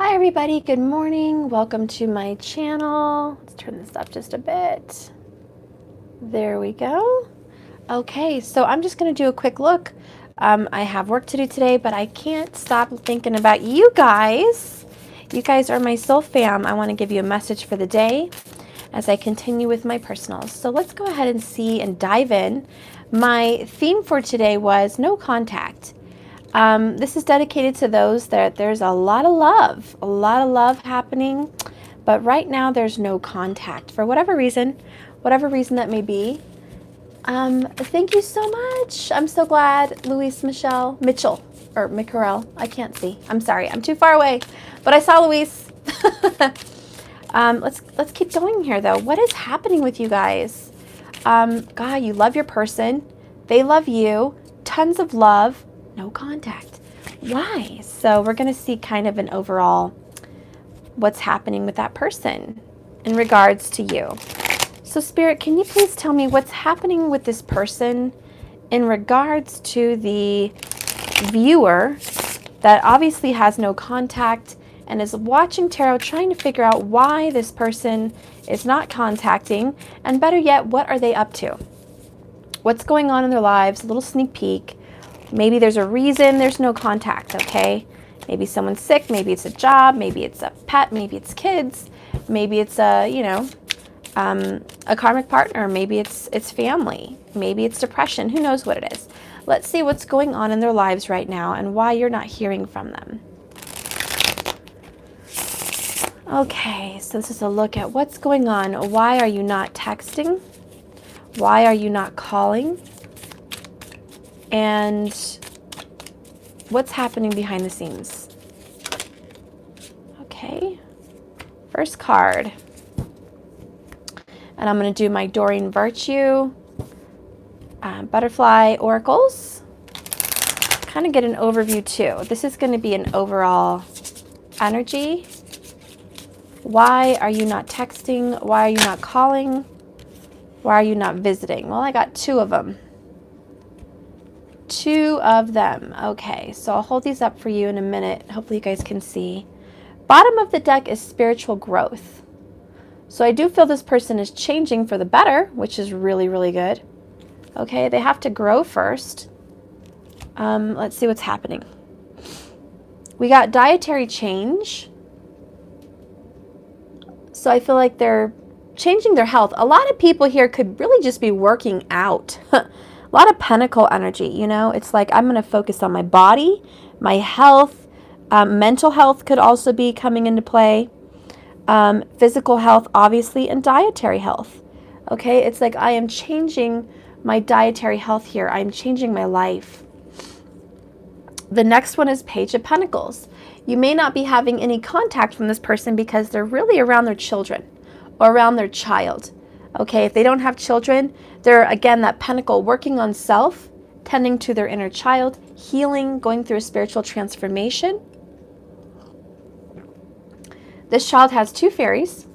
Hi everybody, good morning. Welcome to my channel. Let's turn this up just a bit. There we go. Okay, so I'm just going to do a quick look. I have work to do today, but I can't stop thinking about you guys. You guys are my soul fam. I want to give you a message for the day as I continue with my personals. So let's go ahead and see and dive in. My theme for today was no contact. This is dedicated to those that there's a lot of love happening, but right now there's no contact for whatever reason that may be. Thank you so much. I'm so glad, Mitchell, or Mickarel. I can't see. I'm sorry. I'm too far away, but I saw Luis. Let's keep going here though. What is happening with you guys? God, you love your person. They love you. Tons of love. No contact. Why? So we're going to see kind of an overall what's happening with that person in regards to you. So Spirit, can you please tell me what's happening with this person in regards to the viewer that obviously has no contact and is watching tarot, trying to figure out why this person is not contacting, and better yet, what are they up to? What's going on in their lives? A little sneak peek. Maybe there's a reason there's no contact, okay? Maybe someone's sick, maybe it's a job, maybe it's a pet, maybe it's kids, maybe it's a karmic partner, maybe it's family, maybe it's depression, who knows what it is. Let's see what's going on in their lives right now and why you're not hearing from them. Okay, so this is a look at what's going on. Why are you not texting? Why are you not calling? And what's happening behind the scenes? Okay, first card. And I'm going to do my Doreen Virtue Butterfly Oracles. Kind of get an overview too. This is going to be an overall energy. Why are you not texting? Why are you not calling? Why are you not visiting? Well, I got two of them. Two of them. Okay, so I'll hold these up for you in a minute. Hopefully you guys can see. Bottom of the deck is spiritual growth. So I do feel this person is changing for the better, which is really, really good. Okay, they have to grow first. Let's see what's happening. We got dietary change. So I feel like they're changing their health. A lot of people here could really just be working out. A lot of pentacle energy, you know, it's like I'm going to focus on my body, my health, mental health could also be coming into play, physical health, obviously, and dietary health. Okay, it's like I am changing my dietary health here. I'm changing my life. The next one is Page of Pentacles. You may not be having any contact from this person because they're really around their children or around their child. Okay, if they don't have children, they're, again, that pentacle, working on self, tending to their inner child, healing, going through a spiritual transformation. This child has two fairies,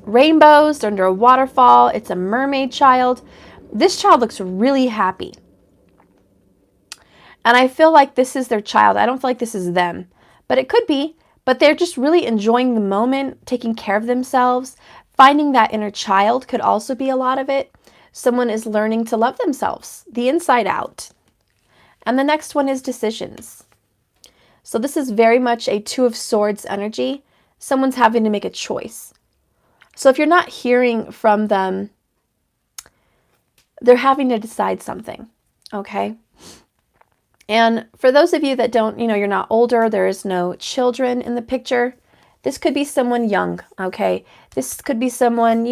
rainbows, they're under a waterfall. It's a mermaid child. This child looks really happy. And I feel like this is their child. I don't feel like this is them, but it could be. But they're just really enjoying the moment, taking care of themselves. Finding that inner child could also be a lot of it. Someone is learning to love themselves, the inside out. And the next one is decisions. So this is very much a Two of Swords energy. Someone's having to make a choice. So if you're not hearing from them, they're having to decide something, okay? And for those of you that don't, you're not older, there is no children in the picture. This could be someone young, okay? This could be someone,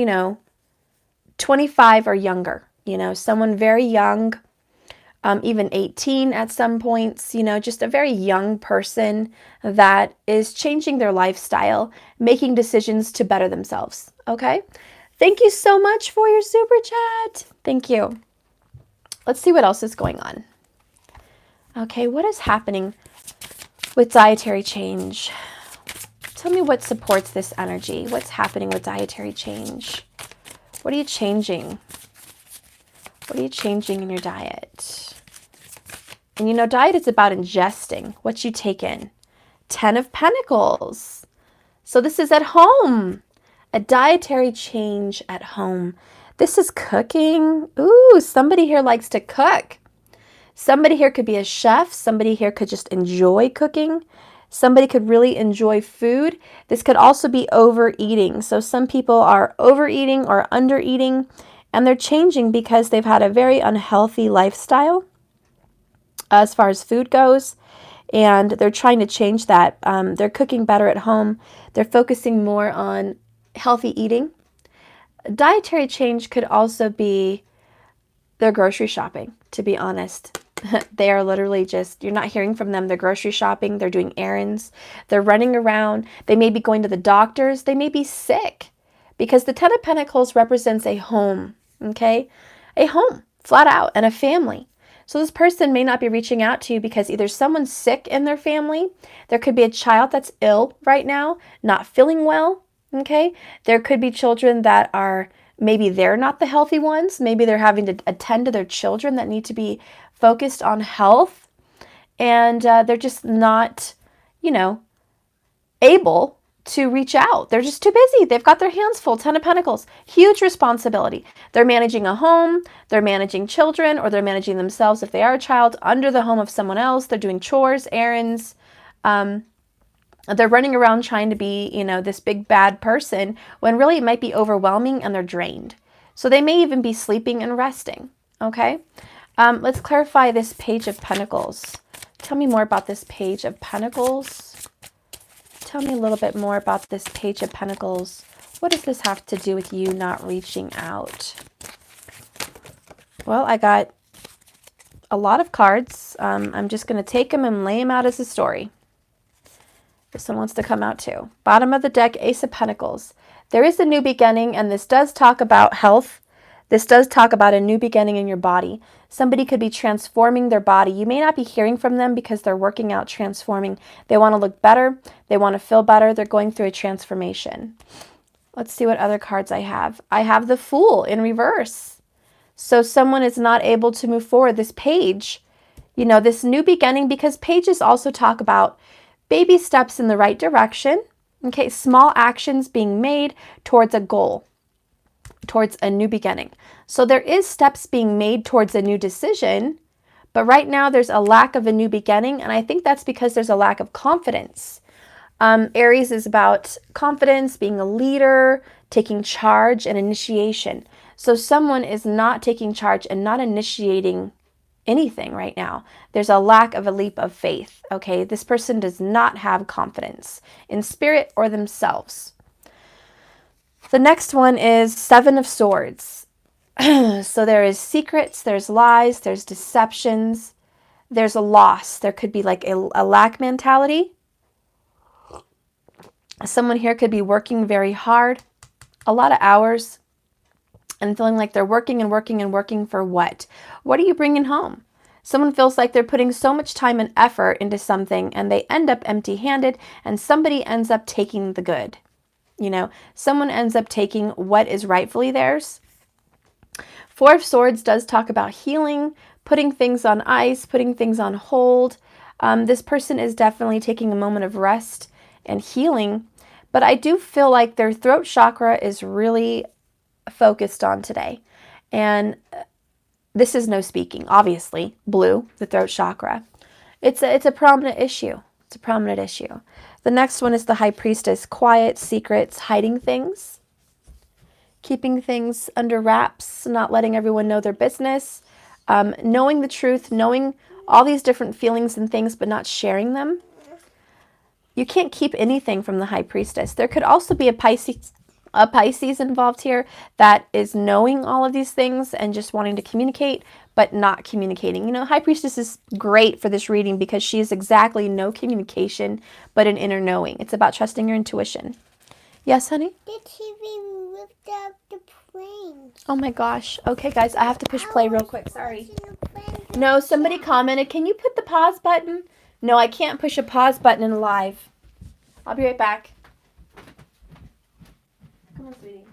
25 or younger, someone very young, even 18 at some points, just a very young person that is changing their lifestyle, making decisions to better themselves, okay? Thank you so much for your super chat. Thank you. Let's see what else is going on. Okay, what is happening with dietary change? Tell me what supports this energy. What's happening with dietary change? What are you changing? What are you changing in your diet? And diet is about ingesting what you take in. Ten of Pentacles. So this is at home. A dietary change at home. This is cooking. Ooh, somebody here likes to cook. Somebody here could be a chef. Somebody here could just enjoy cooking. Somebody could really enjoy food. This could also be overeating. So some people are overeating or undereating, and they're changing because they've had a very unhealthy lifestyle as far as food goes, and they're trying to change that. They're cooking better at home. They're focusing more on healthy eating. Dietary change could also be their grocery shopping, to be honest. They are literally just, you're not hearing from them. They're grocery shopping. They're doing errands. They're running around. They may be going to the doctors. They may be sick because the Ten of Pentacles represents a home, okay? A home, flat out, and a family. So this person may not be reaching out to you because either someone's sick in their family. There could be a child that's ill right now, not feeling well, okay? There could be children that are, maybe they're not the healthy ones. Maybe they're having to attend to their children that need to be focused on health, and they're just not, you know, able to reach out. They're just too busy. They've got their hands full. Ten of Pentacles, huge responsibility. They're managing a home, they're managing children, or they're managing themselves if they are a child under the home of someone else. They're doing chores, errands. They're running around trying to be, you know, this big bad person when really it might be overwhelming and they're drained. So they may even be sleeping and resting, okay? Let's clarify this Page of Pentacles. Tell me more about this Page of Pentacles. Tell me a little bit more about this Page of Pentacles. What does this have to do with you not reaching out? Well, I got a lot of cards. I'm just going to take them and lay them out as a story. This one wants to come out too. Bottom of the deck, Ace of Pentacles. There is a new beginning, and this does talk about health. This does talk about a new beginning in your body. Somebody could be transforming their body. You may not be hearing from them because they're working out transforming. They want to look better. They want to feel better. They're going through a transformation. Let's see what other cards I have. I have the Fool in reverse. So someone is not able to move forward. This page, you know, this new beginning, because pages also talk about baby steps in the right direction. Okay, small actions being made towards a goal, towards a new beginning. So there is steps being made towards a new decision, but right now there's a lack of a new beginning, and I think that's because there's a lack of confidence. Aries is about confidence, being a leader, taking charge, and initiation. So someone is not taking charge and not initiating anything right now. There's a lack of a leap of faith, okay? This person does not have confidence in spirit or themselves. The next one is Seven of Swords. So there is secrets, there's lies, there's deceptions, there's a loss. There could be like a lack mentality. Someone here could be working very hard, a lot of hours, and feeling like they're working and working and working for what? What are you bringing home? Someone feels like they're putting so much time and effort into something and they end up empty-handed, and somebody ends up taking the good. You know, someone ends up taking what is rightfully theirs. Four of Swords does talk about healing, putting things on ice, putting things on hold. This person is definitely taking a moment of rest and healing, but I do feel like their throat chakra is really focused on today. And this is no speaking, obviously. Blue, the throat chakra. It's a prominent issue. It's a prominent issue. The next one is the High Priestess. Quiet, secrets, hiding things. Keeping things under wraps, not letting everyone know their business. Knowing the truth, knowing all these different feelings and things, but not sharing them. You can't keep anything from the High Priestess. There could also be a Pisces involved here that is knowing all of these things and just wanting to communicate, but not communicating. You know, High Priestess is great for this reading because she is exactly no communication, but an inner knowing. It's about trusting your intuition. Yes, honey? The TV ripped out the plane. Oh my gosh. Okay, guys, I have to push play real quick. Sorry. No, somebody commented, can you put the pause button? No, I can't push a pause button in live. I'll be right back. Come on, sweetie.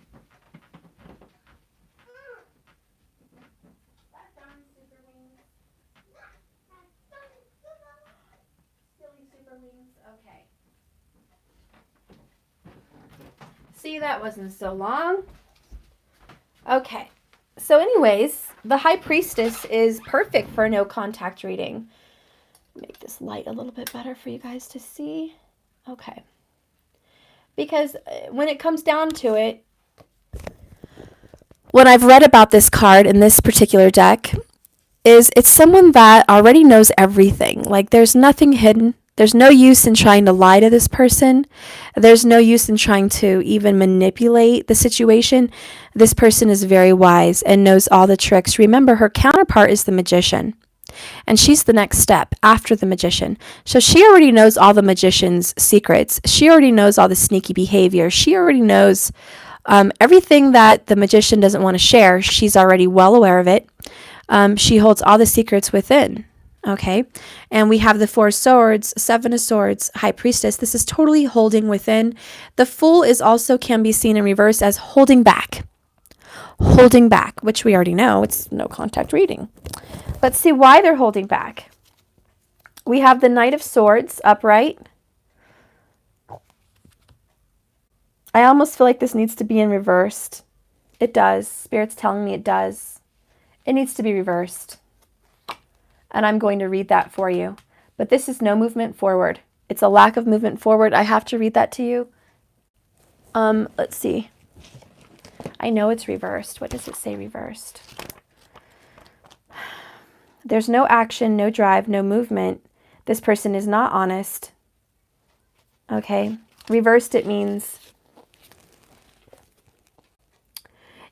Silly super wings. Okay. See, that wasn't so long. Okay. So anyways, the High Priestess is perfect for a no contact reading. Make this light a little bit better for you guys to see. Okay. Because when it comes down to it, what I've read about this card in this particular deck is it's someone that already knows everything. Like there's nothing hidden. There's no use in trying to lie to this person. There's no use in trying to even manipulate the situation. This person is very wise and knows all the tricks. Remember, her counterpart is the Magician. And she's the next step after the Magician. So she already knows all the Magician's secrets. She already knows all the sneaky behavior. She already knows everything that the Magician doesn't want to share. She's already well aware of it. She holds all the secrets within. Okay. And we have the Four of Swords, Seven of Swords, High Priestess. This is totally holding within. The Fool is also can be seen in reverse as holding back. Holding back, which we already know. It's no contact reading. Let's see why they're holding back. We have the Knight of Swords upright. I almost feel like this needs to be in reversed. It does. Spirit's telling me it does. It needs to be reversed. And I'm going to read that for you. But this is no movement forward. It's a lack of movement forward. I have to read that to you. Let's see. I know it's reversed. What does it say reversed? There's no action, no drive, no movement. This person is not honest. Okay. Reversed, it means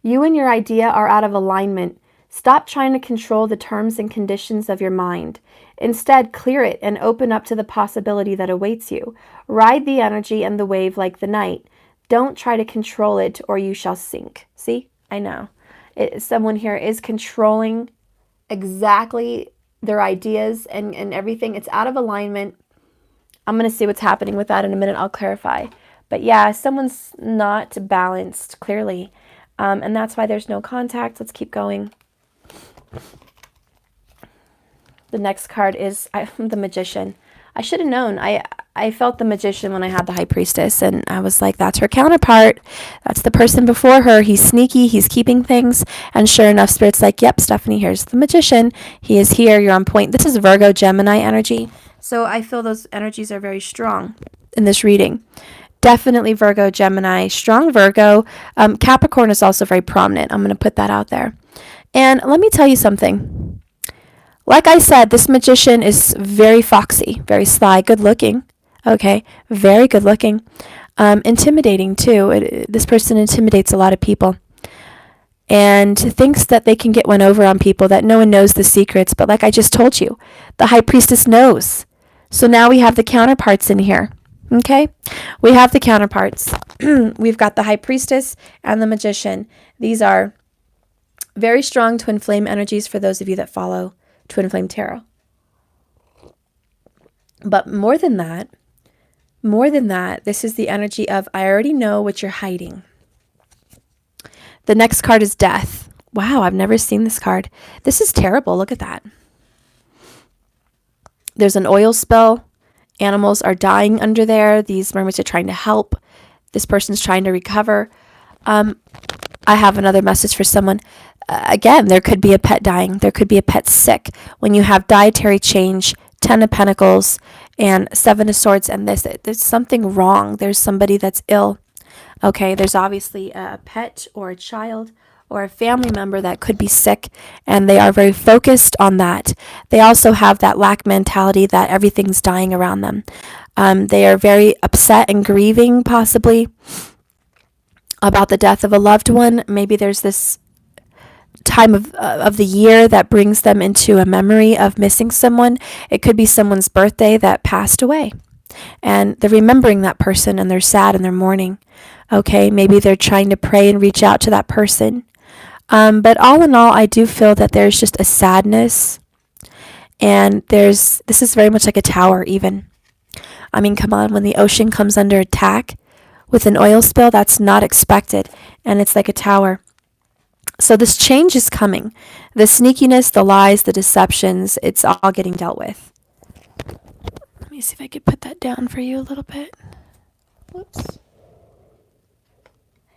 you and your idea are out of alignment. Stop trying to control the terms and conditions of your mind. Instead, clear it and open up to the possibility that awaits you. Ride the energy and the wave like the knight. Don't try to control it or you shall sink. See? I know. Someone here is controlling exactly their ideas and everything. It's out of alignment. I'm going to see what's happening with that in a minute. I'll clarify. But yeah, someone's not balanced, clearly. And that's why there's no contact. Let's keep going. The next card is the Magician. I should have known. I felt the Magician when I had the High Priestess, and I was like, that's her counterpart. That's the person before her. He's sneaky. He's keeping things. And sure enough, Spirit's like, yep, Stephanie, here's the Magician. He is here. You're on point. This is Virgo, Gemini energy. So I feel those energies are very strong in this reading. Definitely Virgo, Gemini, strong Virgo. Capricorn is also very prominent. I'm going to put that out there. And let me tell you something. Like I said, this Magician is very foxy, very sly, good looking. Okay, very good looking. Intimidating too. This person intimidates a lot of people. And thinks that they can get one over on people, that no one knows the secrets. But like I just told you, the High Priestess knows. So now we have the counterparts in here. Okay, we have the counterparts. We've got the High Priestess and the Magician. These are very strong twin flame energies for those of you that follow Twin Flame Tarot. But more than that, this is the energy of I already know what you're hiding. The next card is Death. Wow, I've never seen this card. This is terrible. Look at that. There's an oil spill. Animals are dying under there. These mermaids are trying to help. This person's trying to recover. I have another message for someone. Again, there could be a pet dying. There could be a pet sick. When you have dietary change, 10 of Pentacles, and 7 of Swords, and there's something wrong. There's somebody that's ill. Okay, there's obviously a pet or a child or a family member that could be sick, and they are very focused on that. They also have that lack mentality that everything's dying around them. They are very upset and grieving, possibly, about the death of a loved one. Maybe there's this time of the year that brings them into a memory of missing someone. It could be someone's birthday that passed away, and they're remembering that person, and they're sad and they're mourning. Okay, maybe they're trying to pray and reach out to that person. But all in all, I do feel that there's just a sadness, and this is very much like a tower even. I mean, come on, when the ocean comes under attack with an oil spill, that's not expected, and it's like a tower. So this change is coming. The sneakiness, the lies, the deceptions, it's all getting dealt with. Let me see if I could put that down for you a little bit. Whoops.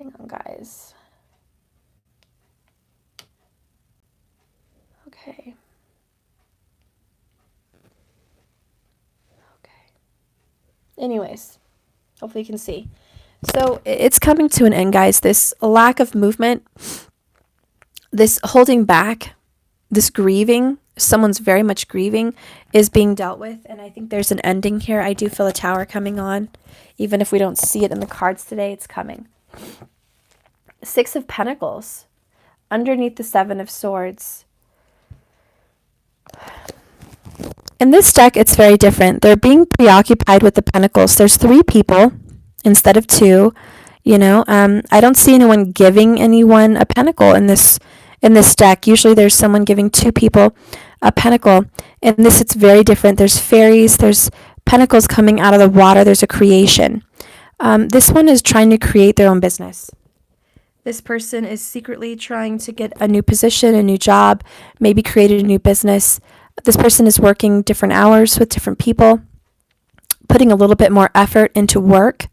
Hang on, guys. Okay. Anyways, hopefully you can see. So it's coming to an end, guys. This lack of movement, this holding back, this grieving, someone's very much grieving, is being dealt with. And I think there's an ending here. I do feel a tower coming on. Even if we don't see it in the cards today, it's coming. Six of Pentacles. Underneath the Seven of Swords. In this deck, it's very different. They're being preoccupied with the Pentacles. There's 3 people instead of 2. You know, I don't see anyone giving anyone a Pentacle in this deck. Usually there's someone giving 2 people a Pentacle. In this, it's very different. There's fairies. There's Pentacles coming out of the water. There's a creation. This one is trying to create their own business. This person is secretly trying to get a new position, a new job, maybe created a new business. This person is working different hours with different people, putting a little bit more effort into work.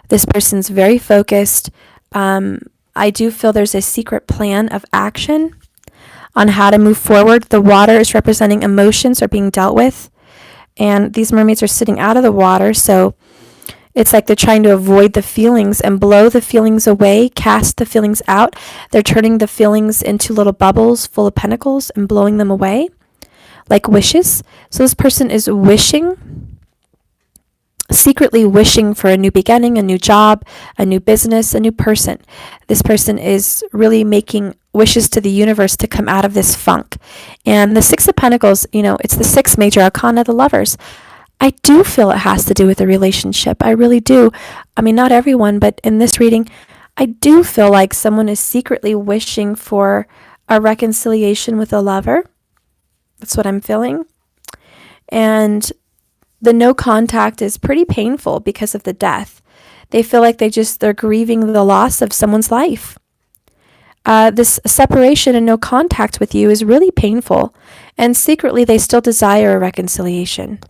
This person's very focused. I do feel there's a secret plan of action on how to move forward. The water is representing emotions are being dealt with, and these mermaids are sitting out of the water, so it's like they're trying to avoid the feelings and blow the feelings away, cast the feelings out. They're turning the feelings into little bubbles full of pentacles and blowing them away like wishes. So this person is wishing, secretly wishing for a new beginning, a new job, a new business, a new person. This person is really making wishes to the universe to come out of this funk. And the Six of Pentacles, you know, it's the 6th major arcana, the Lovers. I do feel it has to do with a relationship. I really do. I mean, not everyone, but in this reading, I do feel like someone is secretly wishing for a reconciliation with a lover. That's what I'm feeling. And the no contact is pretty painful because of the death. They feel like they're grieving the loss of someone's life. This separation and no contact with you is really painful. And secretly, they still desire a reconciliation.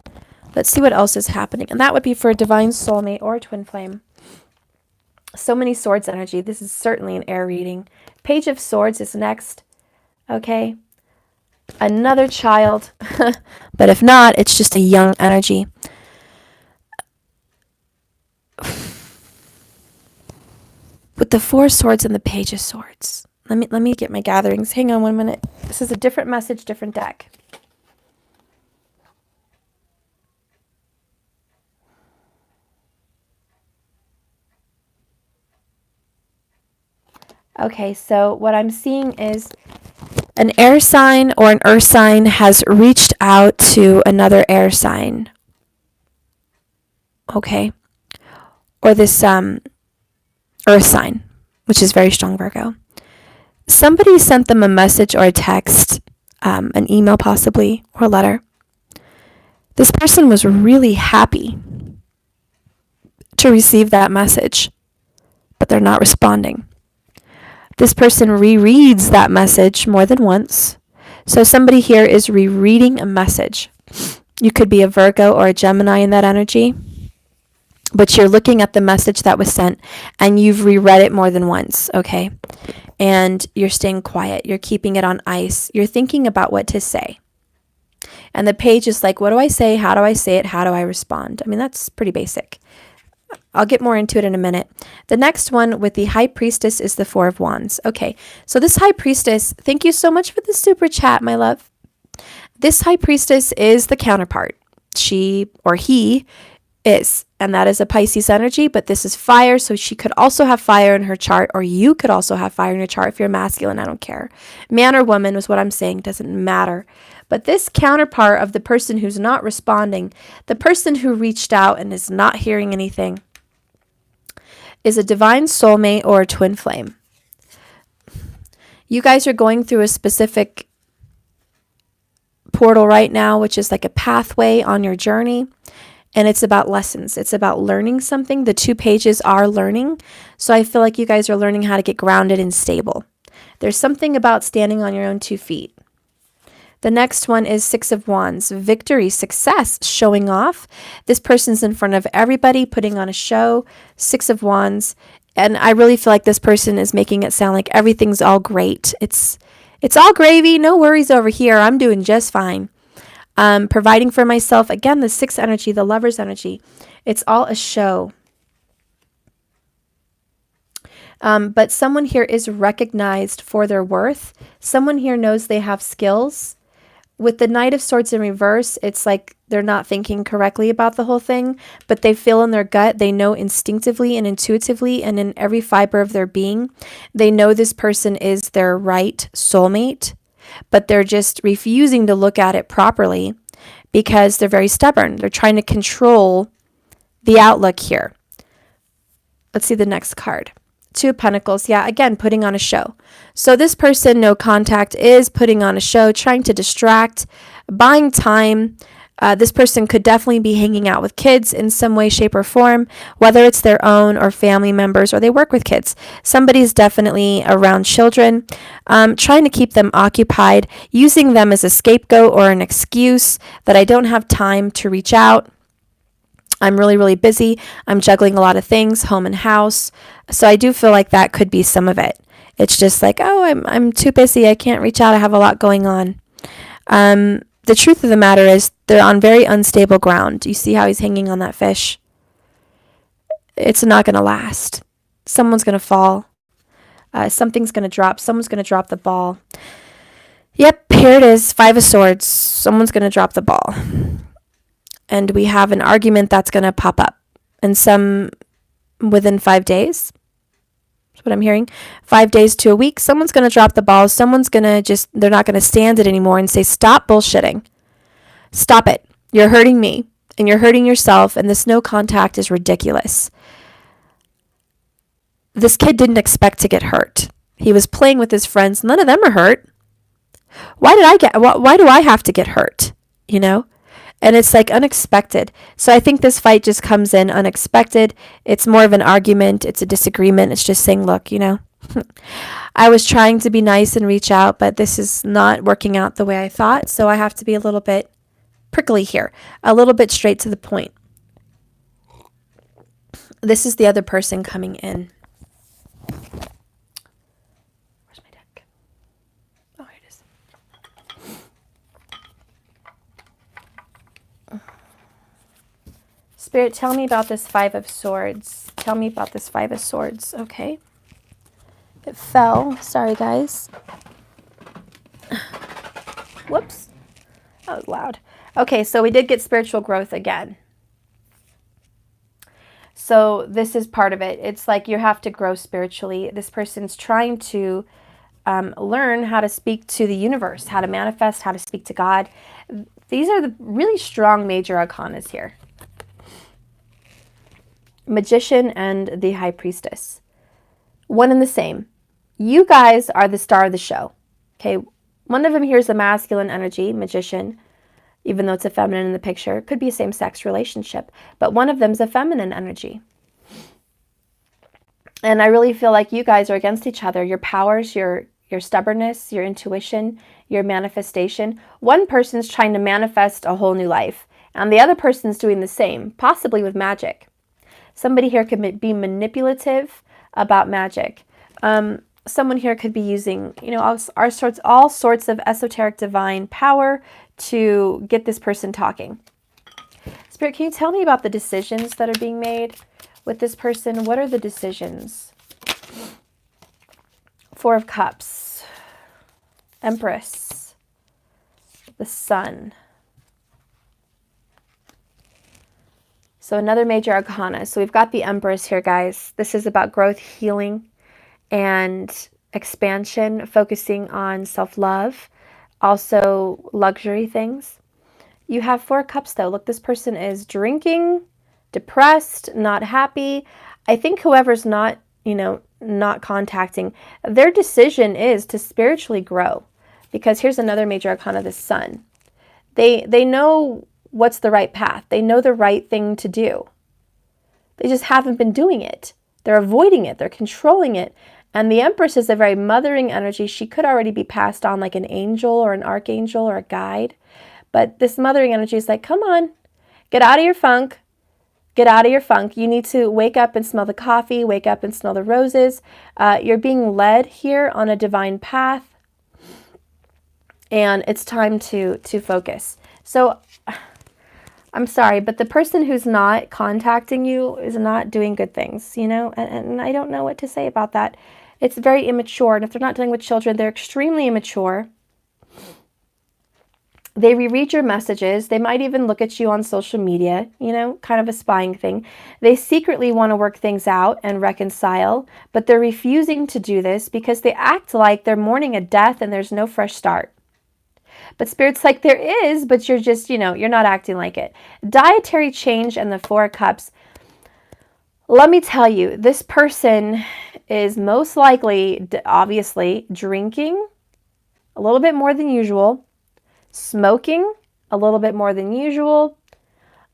Let's see what else is happening. And that would be for a divine soulmate or a twin flame. So many swords energy. This is certainly an air reading. Page of Swords is next. Okay. Another child. But if not, it's just a young energy. With the 4 swords and the Page of Swords. Let me get my gatherings. Hang on 1 minute. This is a different message, different deck. Okay, so what I'm seeing is an air sign or an earth sign has reached out to another air sign. Okay. Or this earth sign, which is very strong, Virgo. Somebody sent them a message or a text, an email possibly, or a letter. This person was really happy to receive that message, but they're not responding. This person rereads that message more than once. So somebody here is rereading a message. You could be a Virgo or a Gemini in that energy, but you're looking at the message that was sent and you've reread it more than once, okay? And you're staying quiet. You're keeping it on ice. You're thinking about what to say. And the page is like, what do I say? How do I say it? How do I respond? I mean, that's pretty basic. I'll get more into it in a minute. The next one with the High Priestess is the 4 of Wands. Okay, so this High Priestess, thank you so much for the super chat, my love. This High Priestess is the counterpart. She or he is, and that is a Pisces energy, but this is fire, so she could also have fire in her chart, or you could also have fire in your chart if you're masculine. I don't care. Man or woman is what I'm saying, doesn't matter. But this counterpart of the person who's not responding, the person who reached out and is not hearing anything, is a divine soulmate or a twin flame. You guys are going through a specific portal right now, which is like a pathway on your journey. And it's about lessons. It's about learning something. The 2 pages are learning. So I feel like you guys are learning how to get grounded and stable. There's something about standing on your own 2 feet. The next one is 6 of Wands, victory, success, showing off. This person's in front of everybody, putting on a show. 6 of Wands And I really feel like this person is making it sound like everything's all great. It's all gravy, no worries over here. I'm doing just fine. Providing for myself. Again, the 6th energy, the Lover's energy. It's all a show. But someone here is recognized for their worth. Someone here knows they have skills. With the Knight of Swords in reverse, it's like they're not thinking correctly about the whole thing, but they feel in their gut, they know instinctively and intuitively and in every fiber of their being, they know this person is their right soulmate, but they're just refusing to look at it properly because they're very stubborn. They're trying to control the outlook here. Let's see the next card. 2 of Pentacles. Yeah, again, putting on a show. So this person, no contact, is putting on a show, trying to distract, buying time. This person could definitely be hanging out with kids in some way, shape, or form, whether it's their own or family members or they work with kids. Somebody's definitely around children, trying to keep them occupied, using them as a scapegoat or an excuse that I don't have time to reach out. I'm really, really busy. I'm juggling a lot of things, home and house. So I do feel like that could be some of it. It's just like, oh, I'm too busy. I can't reach out. I have a lot going on. The truth of the matter is they're on very unstable ground. You see how he's hanging on that fish? It's not going to last. Someone's going to fall. Something's going to drop. Someone's going to drop the ball. Yep, here it is. 5 of Swords. Someone's going to drop the ball. And we have an argument that's going to pop up. And some within 5 days. That's what I'm hearing. 5 days to a week. Someone's going to drop the ball. Someone's going to they're not going to stand it anymore and say, stop bullshitting. Stop it. You're hurting me. And you're hurting yourself. And this no contact is ridiculous. This kid didn't expect to get hurt. He was playing with his friends. None of them are hurt. Why do I have to get hurt? You know? And it's like unexpected. So I think this fight just comes in unexpected. It's more of an argument. It's a disagreement. It's just saying, look, you know, I was trying to be nice and reach out, but this is not working out the way I thought. So I have to be a little bit prickly here, a little bit straight to the point. This is the other person coming in. Where's my deck? Oh, here it is. Spirit, tell me about this 5 of Swords. Tell me about this 5 of Swords. Okay. It fell. Sorry, guys. Whoops. That was loud. Okay, so we did get spiritual growth again. So this is part of it. It's like you have to grow spiritually. This person's trying to learn how to speak to the universe, how to manifest, how to speak to God. These are the really strong major arcanas here. Magician and the High Priestess. One and the same. You guys are the star of the show. Okay, one of them here is a masculine energy, Magician, even though it's a feminine in the picture. It could be a same-sex relationship, but one of them is a feminine energy. And I really feel like you guys are against each other. Your powers, your stubbornness, your intuition, your manifestation. One person's trying to manifest a whole new life, and the other person's doing the same, possibly with magic. Somebody here could be manipulative about magic. Someone here could be using, you know, all sorts of esoteric divine power to get this person talking. Spirit, can you tell me about the decisions that are being made with this person? What are the decisions? 4 of Cups, Empress, the Sun. So another major arcana. So we've got the Empress here, guys. This is about growth, healing, and expansion, focusing on self-love, also luxury things. You have 4 cups, though. Look, this person is drinking, depressed, not happy. I think whoever's not, you know, not contacting, their decision is to spiritually grow. Because here's another major arcana, the Sun. They know what's the right path. They know the right thing to do. They just haven't been doing it. They're avoiding it. They're controlling it. And the Empress is a very mothering energy. She could already be passed on like an angel or an archangel or a guide. But this mothering energy is like, come on, get out of your funk. Get out of your funk. You need to wake up and smell the coffee, wake up and smell the roses. You're being led here on a divine path, and it's time to focus. So I'm sorry, but the person who's not contacting you is not doing good things, you know, and I don't know what to say about that. It's very immature, and if they're not dealing with children, they're extremely immature. They reread your messages. They might even look at you on social media, you know, kind of a spying thing. They secretly want to work things out and reconcile, but they're refusing to do this because they act like they're mourning a death and there's no fresh start. But Spirit's like, there is, but you're just, you know, you're not acting like it. Dietary change and the Four of Cups. Let me tell you, this person is most likely, obviously, drinking a little bit more than usual, smoking a little bit more than usual,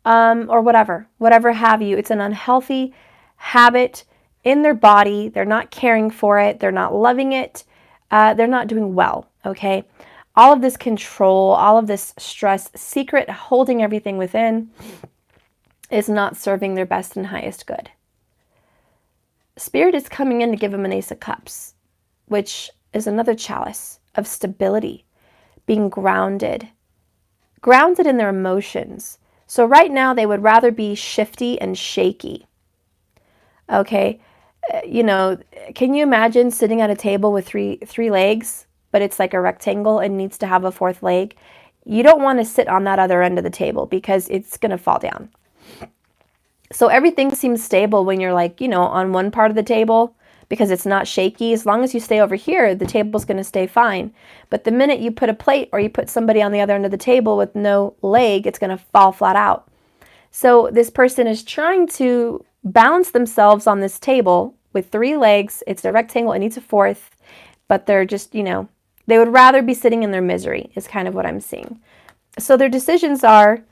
or whatever have you. It's an unhealthy habit in their body. They're not caring for it. They're not loving it. They're not doing well, okay? All of this control, all of this stress, secret, holding everything within is not serving their best and highest good. Spirit is coming in to give them an Ace of Cups, which is another chalice of stability, being grounded in their emotions. So right now they would rather be shifty and shaky. Okay, you know, can you imagine sitting at a table with three legs, but it's like a rectangle and needs to have a fourth leg? You don't want to sit on that other end of the table because it's going to fall down. So everything seems stable when you're like, you know, on one part of the table because it's not shaky. As long as you stay over here, the table's going to stay fine. But the minute you put a plate or you put somebody on the other end of the table with no leg, it's going to fall flat out. So this person is trying to balance themselves on this table with three legs. It's a rectangle. It needs a fourth. But they're just, you know, they would rather be sitting in their misery is kind of what I'm seeing. So their decisions are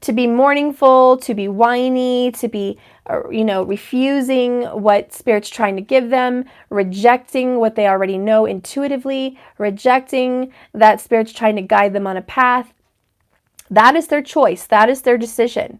to be mournful, to be whiny, to be, you know, refusing what Spirit's trying to give them, rejecting what they already know intuitively, rejecting that Spirit's trying to guide them on a path. That is their choice. That is their decision.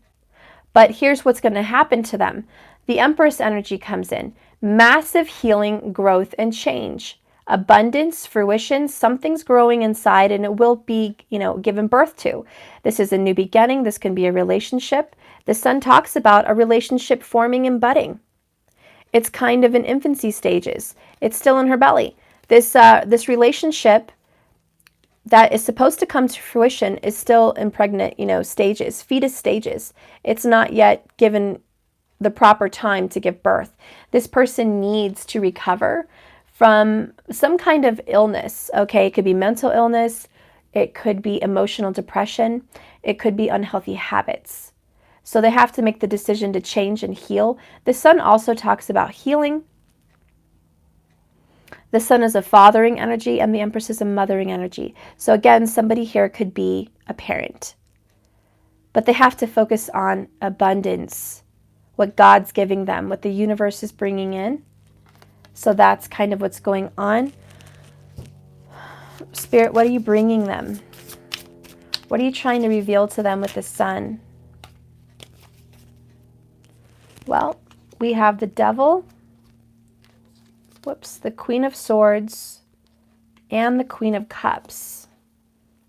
But here's what's going to happen to them. The Empress energy comes in. Massive healing, growth, and change. Abundance, fruition, something's growing inside and it will be, you know, given birth to. This is a new beginning. This can be a relationship. The Sun talks about a relationship forming and budding. It's kind of in infancy stages. It's still in her belly. This relationship that is supposed to come to fruition is still in pregnant, you know, stages, fetus stages. It's not yet given the proper time to give birth. This person needs to recover from some kind of illness, okay? It could be mental illness, it could be emotional depression, it could be unhealthy habits. So they have to make the decision to change and heal. The Sun also talks about healing. The Sun is a fathering energy and the Empress is a mothering energy. So again, somebody here could be a parent. But they have to focus on abundance, what God's giving them, what the universe is bringing in. So that's kind of what's going on. Spirit, what are you bringing them? What are you trying to reveal to them with the Sun? Well, we have the Devil, the Queen of Swords, and the Queen of Cups.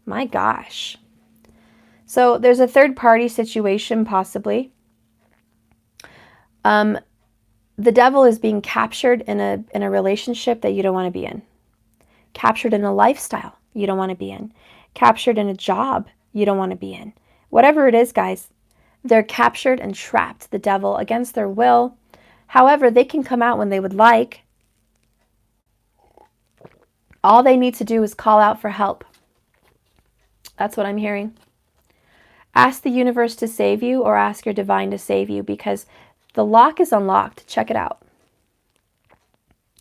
My gosh. So there's a third party situation possibly. The Devil is being captured in a relationship that you don't want to be in. Captured in a lifestyle you don't want to be in. Captured in a job you don't want to be in. Whatever it is, guys, they're captured and trapped, the Devil, against their will. However, they can come out when they would like. All they need to do is call out for help. That's what I'm hearing. Ask the universe to save you or ask your divine to save you because the lock is unlocked. Check it out.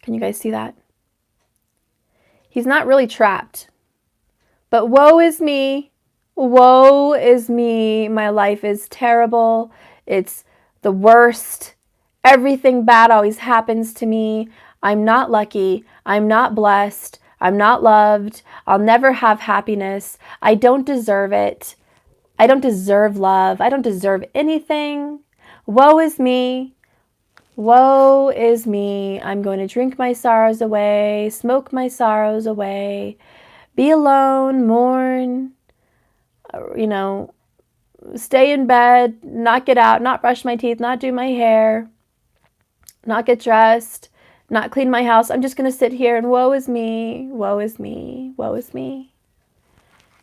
Can you guys see that? He's not really trapped. But woe is me. Woe is me. My life is terrible. It's the worst. Everything bad always happens to me. I'm not lucky. I'm not blessed. I'm not loved. I'll never have happiness. I don't deserve it. I don't deserve love. I don't deserve anything. Woe is me. Woe is me. I'm going to drink my sorrows away, smoke my sorrows away, be alone, mourn, you know, stay in bed, not get out, not brush my teeth, not do my hair, not get dressed, not clean my house. I'm just going to sit here and woe is me, woe is me, woe is me,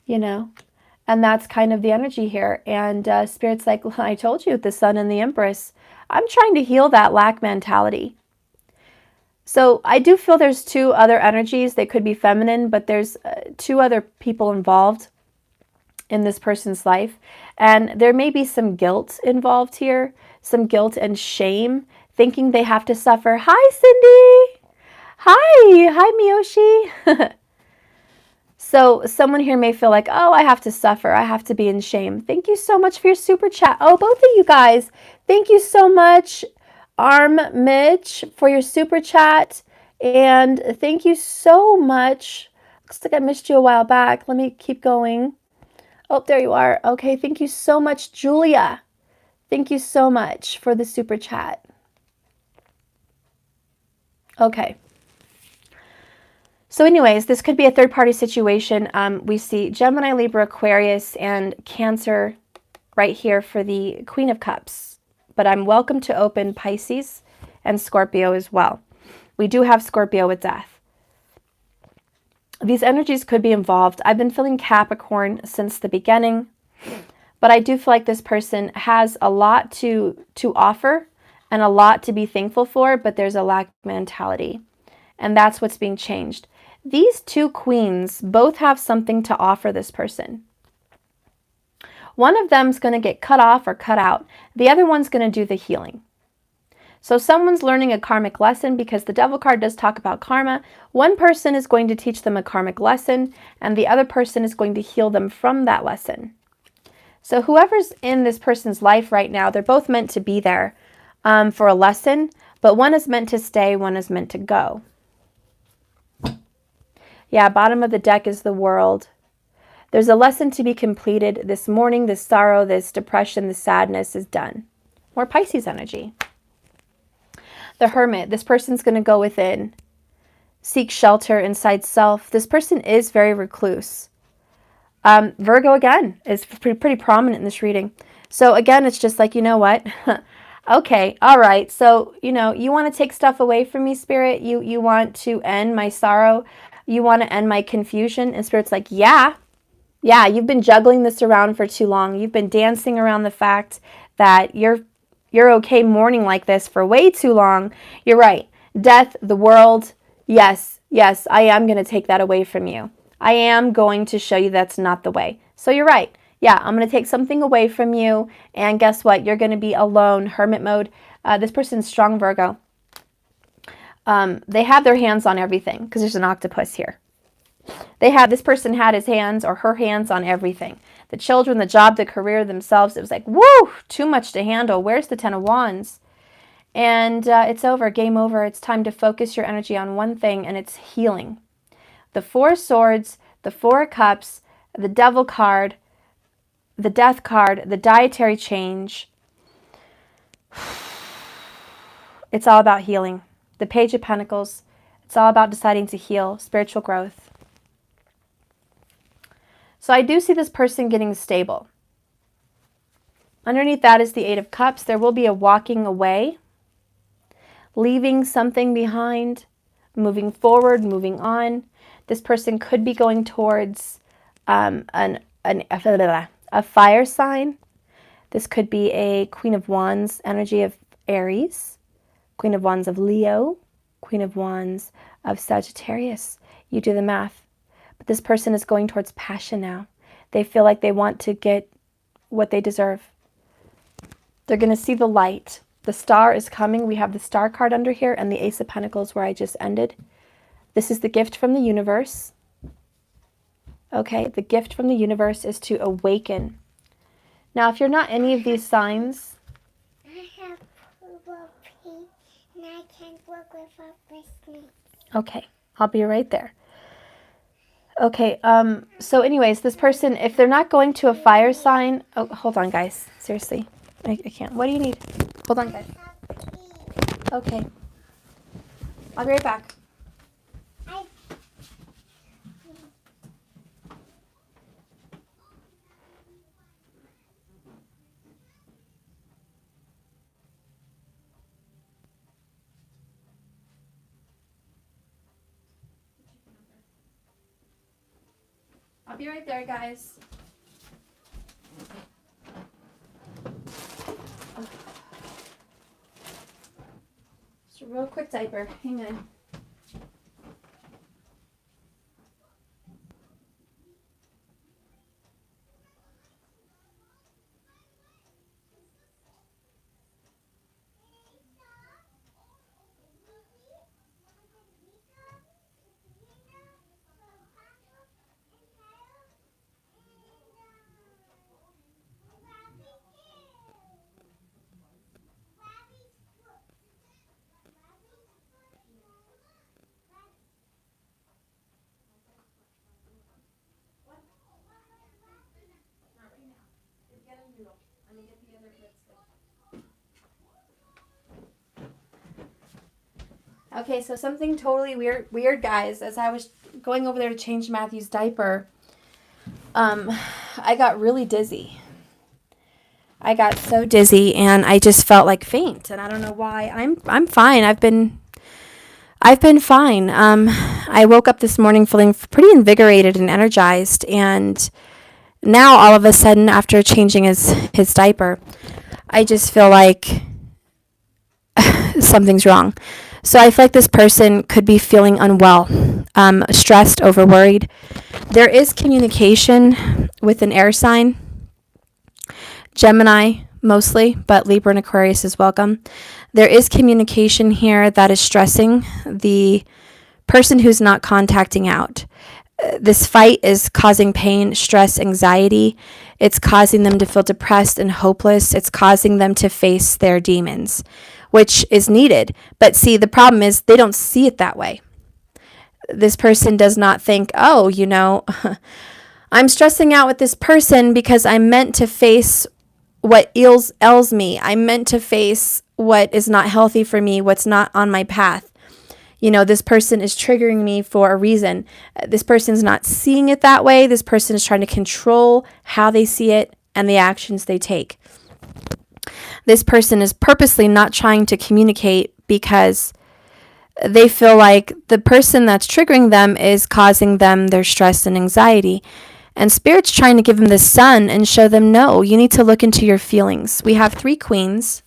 you know. And that's kind of the energy here. And Spirit's like, well, I told you, the Sun and the Empress. I'm trying to heal that lack mentality. So I do feel there's two other energies. They could be feminine, but there's two other people involved in this person's life. And there may be some guilt involved here, some guilt and shame, thinking they have to suffer. Hi, Cindy. Hi, Miyoshi. So someone here may feel like, oh, I have to suffer. I have to be in shame. Thank you so much for your super chat. Oh, both of you guys. Thank you so much, Arm Mitch, for your super chat. And thank you so much. Looks like I missed you a while back. Let me keep going. Oh, there you are. Okay, thank you so much, Julia. Thank you so much for the super chat. Okay. So anyways, this could be a third-party situation. We see Gemini, Libra, Aquarius, and Cancer right here for the Queen of Cups. But I'm welcome to open Pisces and Scorpio as well. We do have Scorpio with death. These energies could be involved. I've been feeling Capricorn since the beginning, but I do feel like this person has a lot to offer and a lot to be thankful for, but there's a lack mentality, and that's what's being changed. These two queens both have something to offer this person. One of them's going to get cut off or cut out. The other one's going to do the healing. So someone's learning a karmic lesson because the Devil card does talk about karma. One person is going to teach them a karmic lesson, and the other person is going to heal them from that lesson. So whoever's in this person's life right now, they're both meant to be there for a lesson, but one is meant to stay, one is meant to go. Yeah, bottom of the deck is the World. There's a lesson to be completed this morning. This sorrow, this depression, this sadness is done. More Pisces energy. The Hermit. This person's going to go within, seek shelter inside self. This person is very recluse. Virgo, again, is pretty prominent in this reading. So again, it's just like, you know what? Okay, all right. So, you know, you want to take stuff away from me, Spirit? You want to end my sorrow? You want to end my confusion? And Spirit's like, yeah, you've been juggling this around for too long. You've been dancing around the fact that you're okay mourning like this for way too long. You're right. Death, the world, yes, I am going to take that away from you. I am going to show you that's not the way. So you're right. Yeah, I'm going to take something away from you. And guess what? You're going to be alone, hermit mode. This person's strong Virgo. They have their hands on everything because there's an octopus here. This person had his hands or her hands on everything. The children, the job, the career, themselves. It was like, woo, too much to handle. Where's the Ten of Wands? And it's over, game over. It's time to focus your energy on one thing, and it's healing. The Four of Swords, the Four of Cups, the Devil card, the Death card, the dietary change. It's all about healing. The Page of Pentacles. It's all about deciding to heal, spiritual growth. So I do see this person getting stable. Underneath that is the Eight of Cups. There will be a walking away, leaving something behind, moving forward, moving on. This person could be going towards a fire sign. This could be a Queen of Wands energy of Aries, Queen of Wands of Leo, Queen of Wands of Sagittarius. You do the math. But this person is going towards passion now. They feel like they want to get what they deserve. They're going to see the light. The Star is coming. We have the Star card under here and the Ace of Pentacles where I just ended. This is the gift from the universe. Okay, the gift from the universe is to awaken. Now, if you're not any of these signs... I have purple pink and I can't work without listening. Okay, I'll be right there. Okay, so anyways, this person, if they're not going to a fire sign... Oh, hold on, guys. Seriously. I can't. What do you need? Hold on, guys. Okay. I'll be right back. I'll be right there, guys. Just a real quick diaper. Hang on. Okay, so something totally weird, guys. As I was going over there to change Matthew's diaper, I got really dizzy. I got so dizzy, and I just felt like faint, and I don't know why. I'm fine. I've been fine. I woke up this morning feeling pretty invigorated and energized, and now all of a sudden, after changing his diaper, I just feel like something's wrong. So I feel like this person could be feeling unwell, stressed, overworried. There is communication with an air sign, Gemini mostly, but Libra and Aquarius is welcome. There is communication here that is stressing the person who's not contacting out. This fight is causing pain, stress, anxiety. It's causing them to feel depressed and hopeless. It's causing them to face their demons, which is needed. But see, the problem is they don't see it that way. This person does not think, oh, I'm stressing out with this person because I'm meant to face what ails me. I'm meant to face what is not healthy for me, what's not on my path. This person is triggering me for a reason. This person's not seeing it that way. This person is trying to control how they see it and the actions they take. This person is purposely not trying to communicate because they feel like the person that's triggering them is causing them their stress and anxiety. And Spirit's trying to give them the sun and show them, no, you need to look into your feelings. We have 3 queens,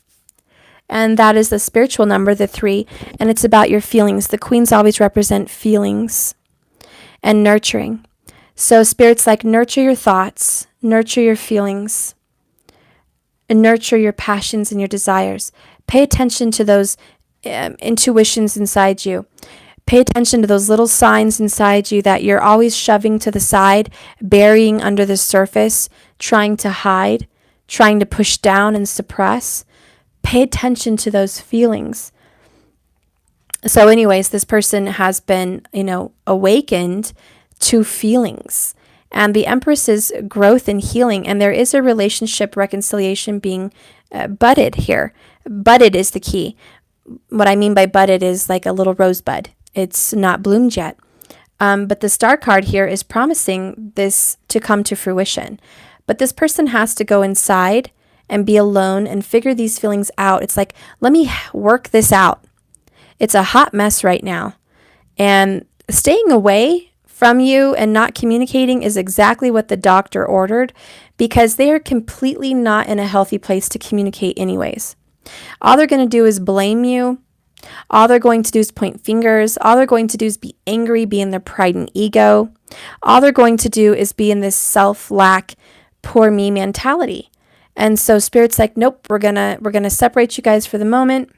and that is the spiritual number, the 3, and it's about your feelings. The queens always represent feelings and nurturing. So Spirit's like, nurture your thoughts, nurture your feelings, and nurture your passions and your desires. Pay attention to those intuitions inside you. Pay attention to those little signs inside you that you're always shoving to the side, burying under the surface, trying to hide, trying to push down and suppress. Pay attention to those feelings. So anyways, this person has been, awakened to feelings. And the Empress is growth and healing. And there is a relationship reconciliation being budded here. Budded is the key. What I mean by budded is like a little rosebud. It's not bloomed yet. But the star card here is promising this to come to fruition. But this person has to go inside and be alone and figure these feelings out. It's like, let me work this out. It's a hot mess right now. And staying away from you and not communicating is exactly what the doctor ordered, because they are completely not in a healthy place to communicate anyways. All they're going to do is blame you. All they're going to do is point fingers. All they're going to do is be angry, be in their pride and ego. All they're going to do is be in this self-lack, poor me mentality. And so Spirit's like, nope, we're gonna separate you guys for the moment,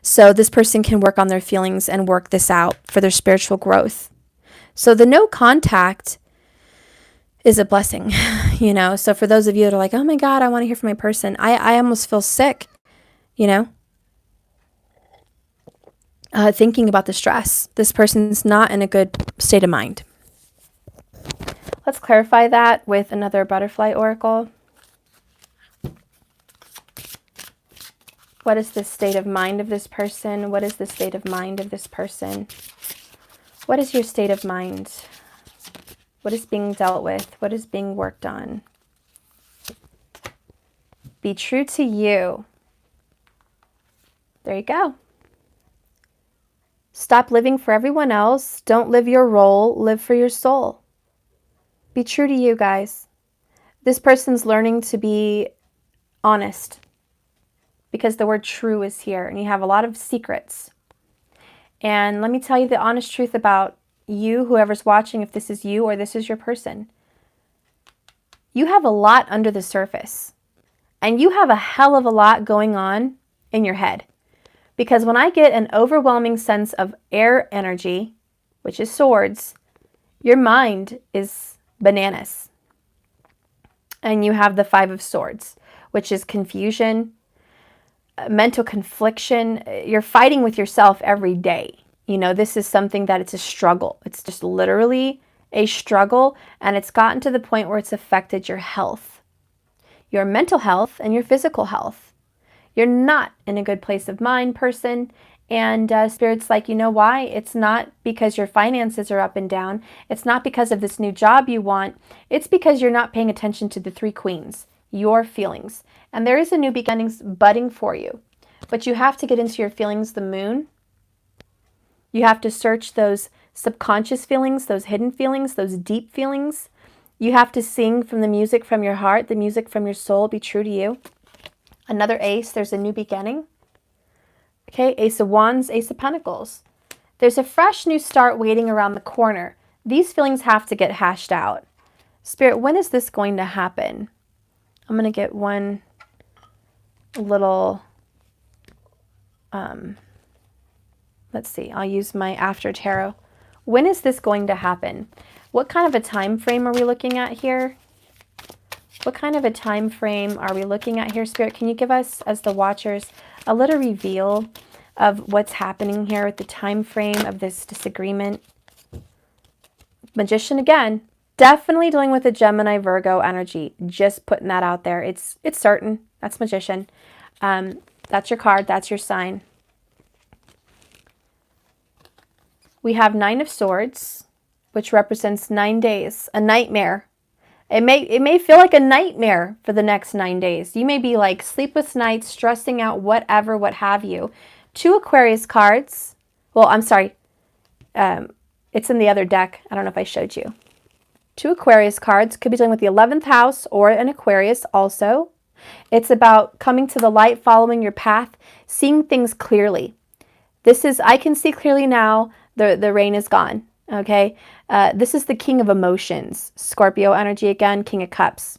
so this person can work on their feelings and work this out for their spiritual growth. So the no contact is a blessing, So for those of you that are like, oh my God, I want to hear from my person, I almost feel sick, thinking about the stress. This person's not in a good state of mind. Let's clarify that with another butterfly oracle. What is the state of mind of this person? What is the state of mind of this person? What is your state of mind? What is being dealt with? What is being worked on? Be true to you. There you go. Stop living for everyone else. Don't live your role. Live for your soul. Be true to you, guys. This person's learning to be honest because the word true is here, and you have a lot of secrets. And let me tell you the honest truth about you, whoever's watching, if this is you or this is your person. You have a lot under the surface, and you have a hell of a lot going on in your head. Because when I get an overwhelming sense of air energy, which is swords, your mind is bananas. And you have the 5 of swords, which is confusion, mental confliction. You're fighting with yourself every day. You know, this is something that it's a struggle. It's just literally a struggle, and it's gotten to the point where it's affected your health, your mental health, and your physical health. You're not in a good place of mind, person. And Spirit's like, you know why? It's not because your finances are up and down. It's not because of this new job you want. It's because you're not paying attention to the 3 queens, your feelings. And there is a new beginnings budding for you. But you have to get into your feelings, the moon. You have to search those subconscious feelings, those hidden feelings, those deep feelings. You have to sing from the music from your heart, the music from your soul. Be true to you. Another ace, there's a new beginning. Okay, Ace of Wands, Ace of Pentacles. There's a fresh new start waiting around the corner. These feelings have to get hashed out. Spirit, when is this going to happen? I'm going to get one little, let's see, I'll use my After Tarot. When is this going to happen? What kind of a time frame are we looking at here? What kind of a time frame are we looking at here, Spirit? Can you give us, as the watchers, a little reveal of what's happening here with the time frame of this disagreement? Magician again, definitely dealing with a Gemini, Virgo energy. Just putting that out there. It's certain. That's Magician. That's your card. That's your sign. We have 9 of Swords, which represents 9 days, a nightmare. It may feel like a nightmare for the next 9 days. You may be like sleepless nights, stressing out, whatever, what have you. 2 Aquarius cards. Well, I'm sorry. It's in the other deck. I don't know if I showed you. 2 Aquarius cards. Could be dealing with the 11th house or an Aquarius also. It's about coming to the light, following your path, seeing things clearly. This is, I can see clearly now. The rain is gone. Okay, this is the King of Emotions. Scorpio energy again, King of Cups.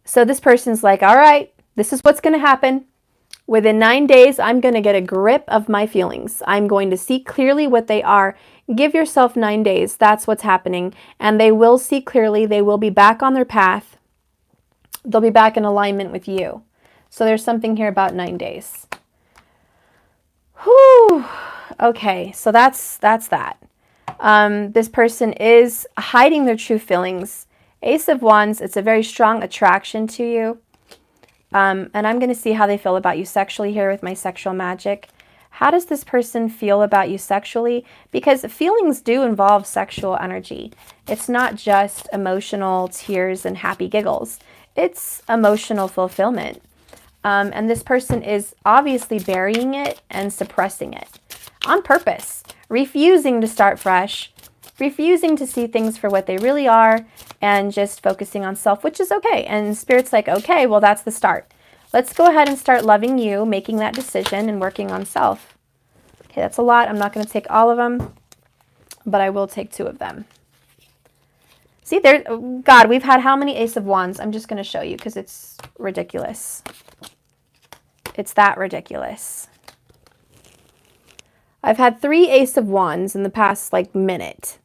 So this person's like, all right, this is what's going to happen. Within 9 days, I'm going to get a grip of my feelings. I'm going to see clearly what they are. Give yourself 9 days. That's what's happening. And they will see clearly. They will be back on their path. They'll be back in alignment with you. So there's something here about 9 days. Whew. Okay, so that's that. This person is hiding their true feelings. Ace of Wands, it's a very strong attraction to you. And I'm going to see how they feel about you sexually here with my sexual magic. How does this person feel about you sexually? Because feelings do involve sexual energy. It's not just emotional tears and happy giggles. It's emotional fulfillment. And this person is obviously burying it and suppressing it on purpose. Refusing to start fresh, refusing to see things for what they really are, and just focusing on self, which is okay. And Spirit's like, okay, well, that's the start. Let's go ahead and start loving you, making that decision, and working on self. Okay, that's a lot. I'm not going to take all of them, but I will take 2 of them. See, there, God, we've had how many Ace of Wands? I'm just going to show you because it's ridiculous. It's that ridiculous. I've had 3 Ace of Wands in the past, minute.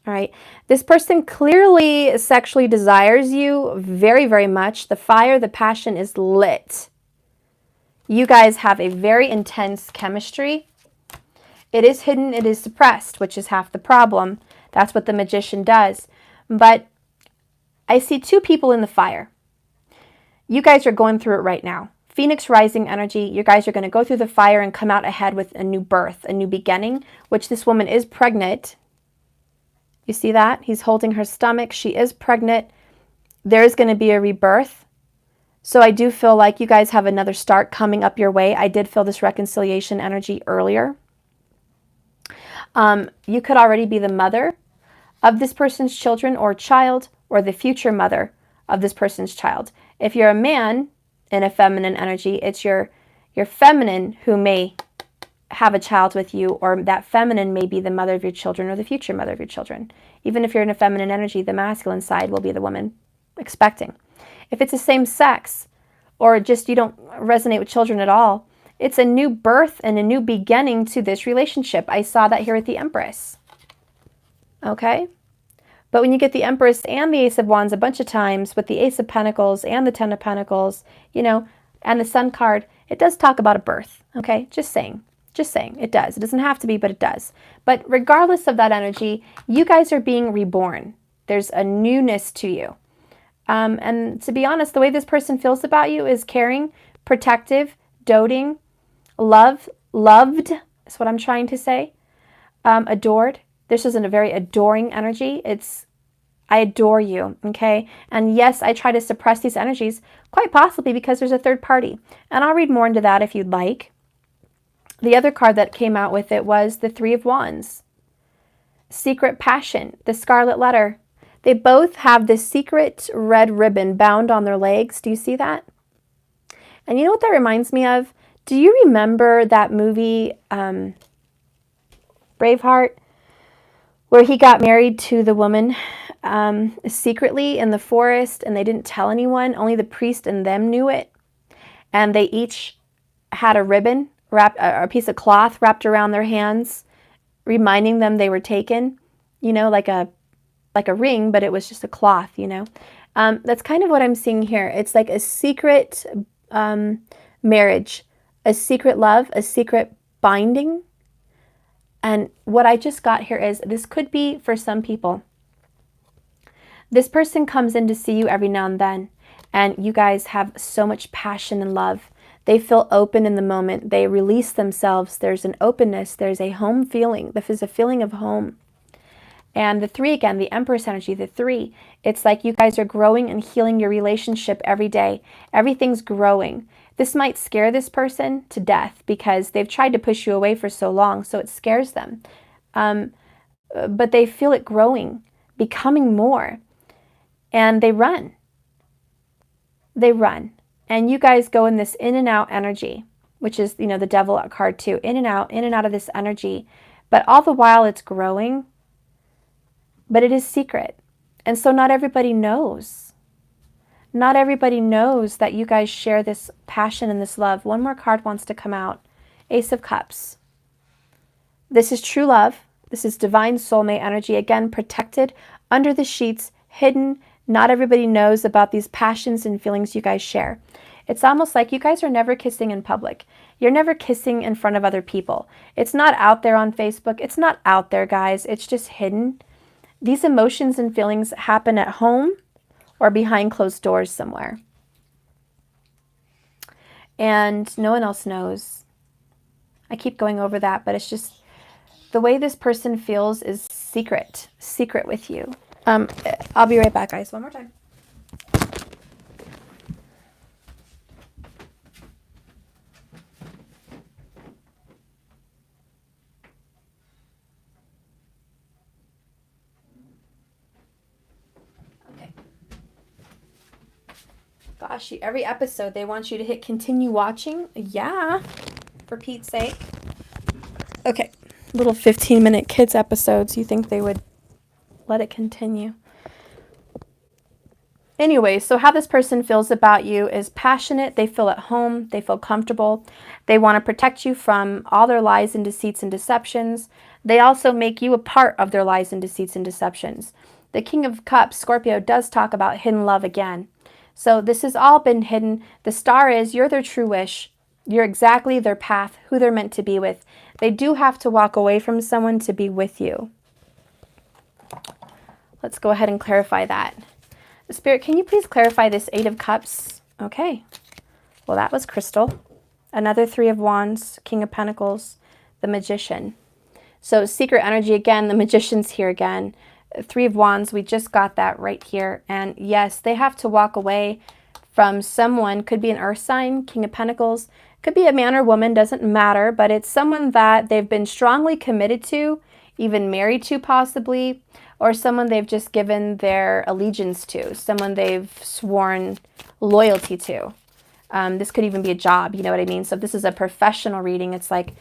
All right. This person clearly sexually desires you very, very much. The fire, the passion is lit. You guys have a very intense chemistry. It is hidden. It is suppressed, which is half the problem. That's what the Magician does. But I see 2 people in the fire. You guys are going through it right now. Phoenix rising energy. You guys are going to go through the fire and come out ahead with a new birth, a new beginning, which this woman is pregnant. You see that? He's holding her stomach. She is pregnant. There's going to be a rebirth. So I do feel like you guys have another start coming up your way. I did feel this reconciliation energy earlier. You could already be the mother of this person's children or child, or the future mother of this person's child. If you're a man in a feminine energy, it's your feminine who may have a child with you, or that feminine may be the mother of your children or the future mother of your children. Even if you're in a feminine energy, the masculine side will be the woman expecting. If it's the same sex, or just you don't resonate with children at all, it's a new birth and a new beginning to this relationship. I saw that here with the Empress. Okay? But when you get the Empress and the Ace of Wands a bunch of times, with the Ace of Pentacles and the Ten of Pentacles, you know, and the Sun card, it does talk about a birth. Okay? Just saying. Just saying. It does. It doesn't have to be, but it does. But regardless of that energy, you guys are being reborn. There's a newness to you. And to be honest, the way this person feels about you is caring, protective, doting, loved is what I'm trying to say. Adored. This isn't a very adoring energy. It's, I adore you, okay? And yes, I try to suppress these energies, quite possibly because there's a third party. And I'll read more into that if you'd like. The other card that came out with it was the Three of Wands. Secret passion, the Scarlet Letter. They both have this secret red ribbon bound on their legs. Do you see that? And you know what that reminds me of? Do you remember that movie, Braveheart, where he got married to the woman secretly in the forest, and they didn't tell anyone? Only the priest and them knew it. And they each had a ribbon, a piece of cloth wrapped around their hands, reminding them they were taken, you know, like a ring, but it was just a cloth, you know. That's kind of what I'm seeing here. It's like a secret marriage, a secret love, a secret binding. And what I just got here is, this could be for some people. This person comes in to see you every now and then, and you guys have so much passion and love. They feel open in the moment. They release themselves. There's an openness. There's a home feeling. There's a feeling of home. And the three, again, the Empress energy, the three, it's like you guys are growing and healing your relationship every day. Everything's growing. This might scare this person to death because they've tried to push you away for so long, so it scares them. But they feel it growing, becoming more. And they run. They run. And you guys go in this in and out energy, which is, you know, the Devil card too. In and out of this energy. But all the while it's growing. But it is secret. And so not everybody knows. Not everybody knows that you guys share this passion and this love. One more card wants to come out. Ace of Cups. This is true love. This is divine soulmate energy. Again, protected, under the sheets, hidden. Not everybody knows about these passions and feelings you guys share. It's almost like you guys are never kissing in public. You're never kissing in front of other people. It's not out there on Facebook. It's not out there, guys. It's just hidden. These emotions and feelings happen at home or behind closed doors somewhere. And no one else knows. I keep going over that, but it's just the way this person feels is secret with you. I'll be right back, guys. One more time. Gosh, every episode they want you to hit continue watching. Yeah, for Pete's sake. Okay, little 15-minute kids episodes. You think they would let it continue? Anyway, so how this person feels about you is passionate. They feel at home. They feel comfortable. They want to protect you from all their lies and deceits and deceptions. They also make you a part of their lies and deceits and deceptions. The King of Cups, Scorpio, does talk about hidden love again. So this has all been hidden. The star is you're their true wish. You're exactly their path, who they're meant to be with. They do have to walk away from someone to be with you. Let's go ahead and clarify that. Spirit, can you please clarify this Eight of Cups? Okay. Well, that was Crystal. Another Three of Wands, King of Pentacles, the Magician. So secret energy again, the Magician's here again. Three of Wands, we just got that right here. And yes, they have to walk away from someone. Could be an earth sign, King of Pentacles. Could be a man or woman, doesn't matter. But it's someone that they've been strongly committed to, even married to possibly. Or someone they've just given their allegiance to. Someone they've sworn loyalty to. This could even be a job, you know what I mean? So if this is a professional reading, it's like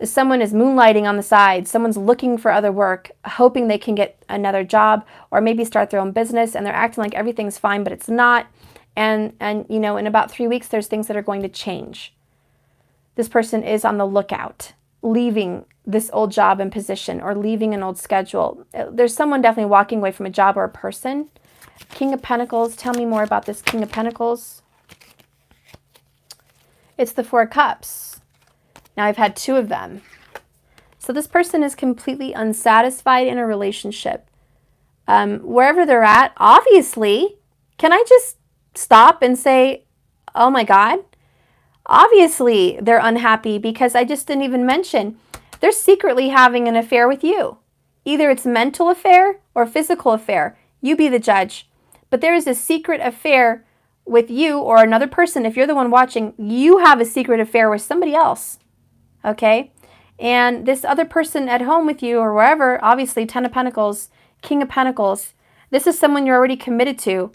someone is moonlighting on the side. Someone's looking for other work, hoping they can get another job or maybe start their own business, and they're acting like everything's fine, but it's not. And you know, in about 3 weeks, there's things that are going to change. This person is on the lookout, leaving this old job and position or leaving an old schedule. There's someone definitely walking away from a job or a person. King of Pentacles, tell me more about this King of Pentacles. It's the Four of Cups. Now I've had 2 of them. So this person is completely unsatisfied in a relationship. Wherever they're at, obviously, can I just stop and say, oh my God, obviously they're unhappy because I just didn't even mention they're secretly having an affair with you. Either it's mental affair or physical affair. You be the judge. But there is a secret affair with you or another person. If you're the one watching, you have a secret affair with somebody else. Okay? And this other person at home with you or wherever, obviously 10 of Pentacles, King of Pentacles, this is someone you're already committed to.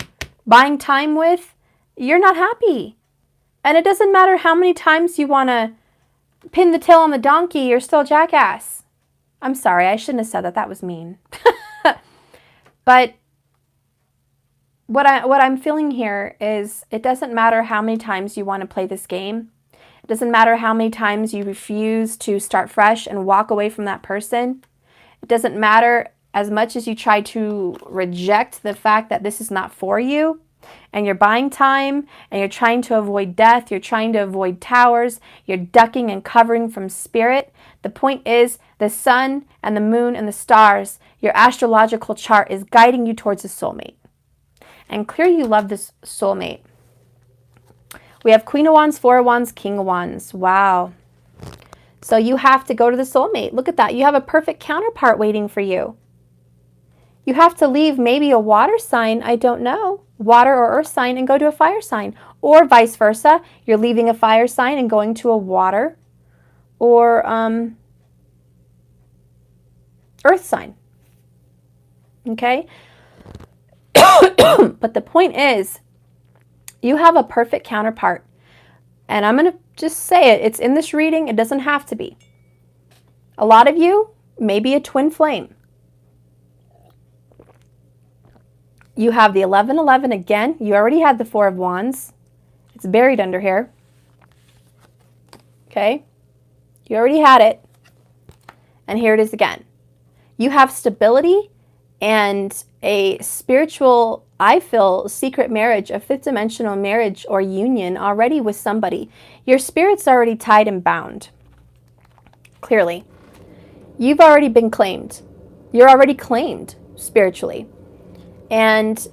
Buying time with, you're not happy. And it doesn't matter how many times you want to pin the tail on the donkey, you're still a jackass. I'm sorry, I shouldn't have said that. That was mean. But what I'm feeling here is it doesn't matter how many times you want to play this game. It doesn't matter how many times you refuse to start fresh and walk away from that person. It doesn't matter as much as you try to reject the fact that this is not for you. And you're buying time and you're trying to avoid death. You're trying to avoid towers. You're ducking and covering from spirit. The point is the sun and the moon and the stars, your astrological chart is guiding you towards a soulmate. And clearly you love this soulmate. We have Queen of Wands, Four of Wands, King of Wands. Wow. So you have to go to the soulmate. Look at that. You have a perfect counterpart waiting for you. You have to leave maybe a water sign, I don't know, water or earth sign, and go to a fire sign. Or vice versa. You're leaving a fire sign and going to a water or earth sign. Okay? But the point is, you have a perfect counterpart. And I'm going to just say it. It's in this reading. It doesn't have to be. A lot of you may be a twin flame. You have the 1111 again. You already had the Four of Wands. It's buried under here. Okay? You already had it. And here it is again. You have stability and a spiritual, I feel, secret marriage, a fifth dimensional marriage or union already with somebody. Your spirit's already tied and bound. Clearly. You've already been claimed. You're already claimed spiritually. And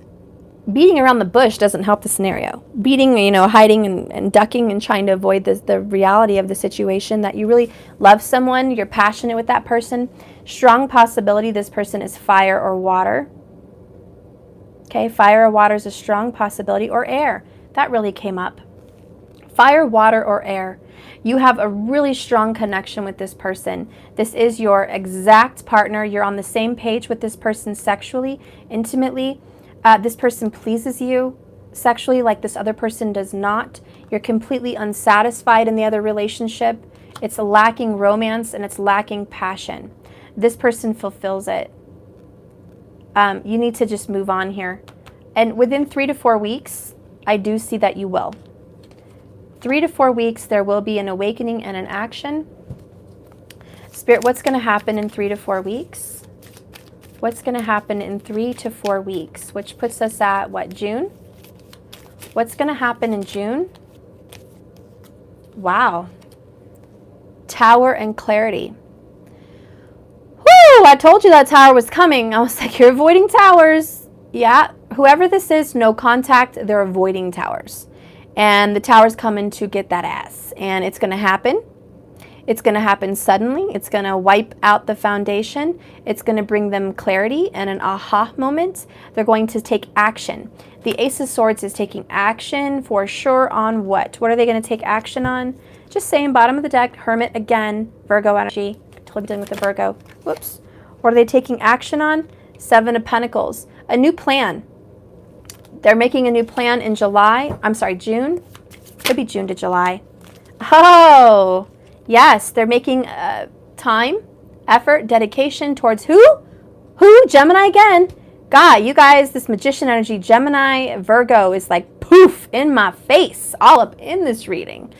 beating around the bush doesn't help the scenario. Beating, hiding and ducking and trying to avoid the reality of the situation that you really love someone, you're passionate with that person. Strong possibility this person is fire or water. Okay, fire or water is a strong possibility. Or air. That really came up. Fire, water, or air. You have a really strong connection with this person. This is your exact partner. You're on the same page with this person sexually, intimately. This person pleases you sexually like this other person does not. You're completely unsatisfied in the other relationship. It's lacking romance and it's lacking passion. This person fulfills it. You need to just move on here. And within 3 to 4 weeks, I do see that you will. 3 to 4 weeks, there will be an awakening and an action. Spirit, what's going to happen in 3 to 4 weeks? What's going to happen in 3 to 4 weeks? Which puts us at, what, June? What's going to happen in June? Wow. Tower and clarity. Woo! I told you that tower was coming. I was like, you're avoiding towers. Yeah, whoever this is, no contact, they're avoiding towers. and the Tower's coming to get that ass. And it's going to happen. It's going to happen suddenly. It's going to wipe out the foundation. It's going to bring them clarity and an aha moment. They're going to take action. The Ace of Swords is taking action for sure on what? What are they going to take action on? Just saying, bottom of the deck, Hermit again, Virgo energy. Totally dealing with the Virgo. Whoops. What are they taking action on? Seven of Pentacles. A new plan. They're making a new plan in June. Could be June to July. Oh, yes, they're making time, effort, dedication towards who? Who? Gemini again. God, you guys, this magician energy, Gemini, Virgo is like poof in my face, all up in this reading.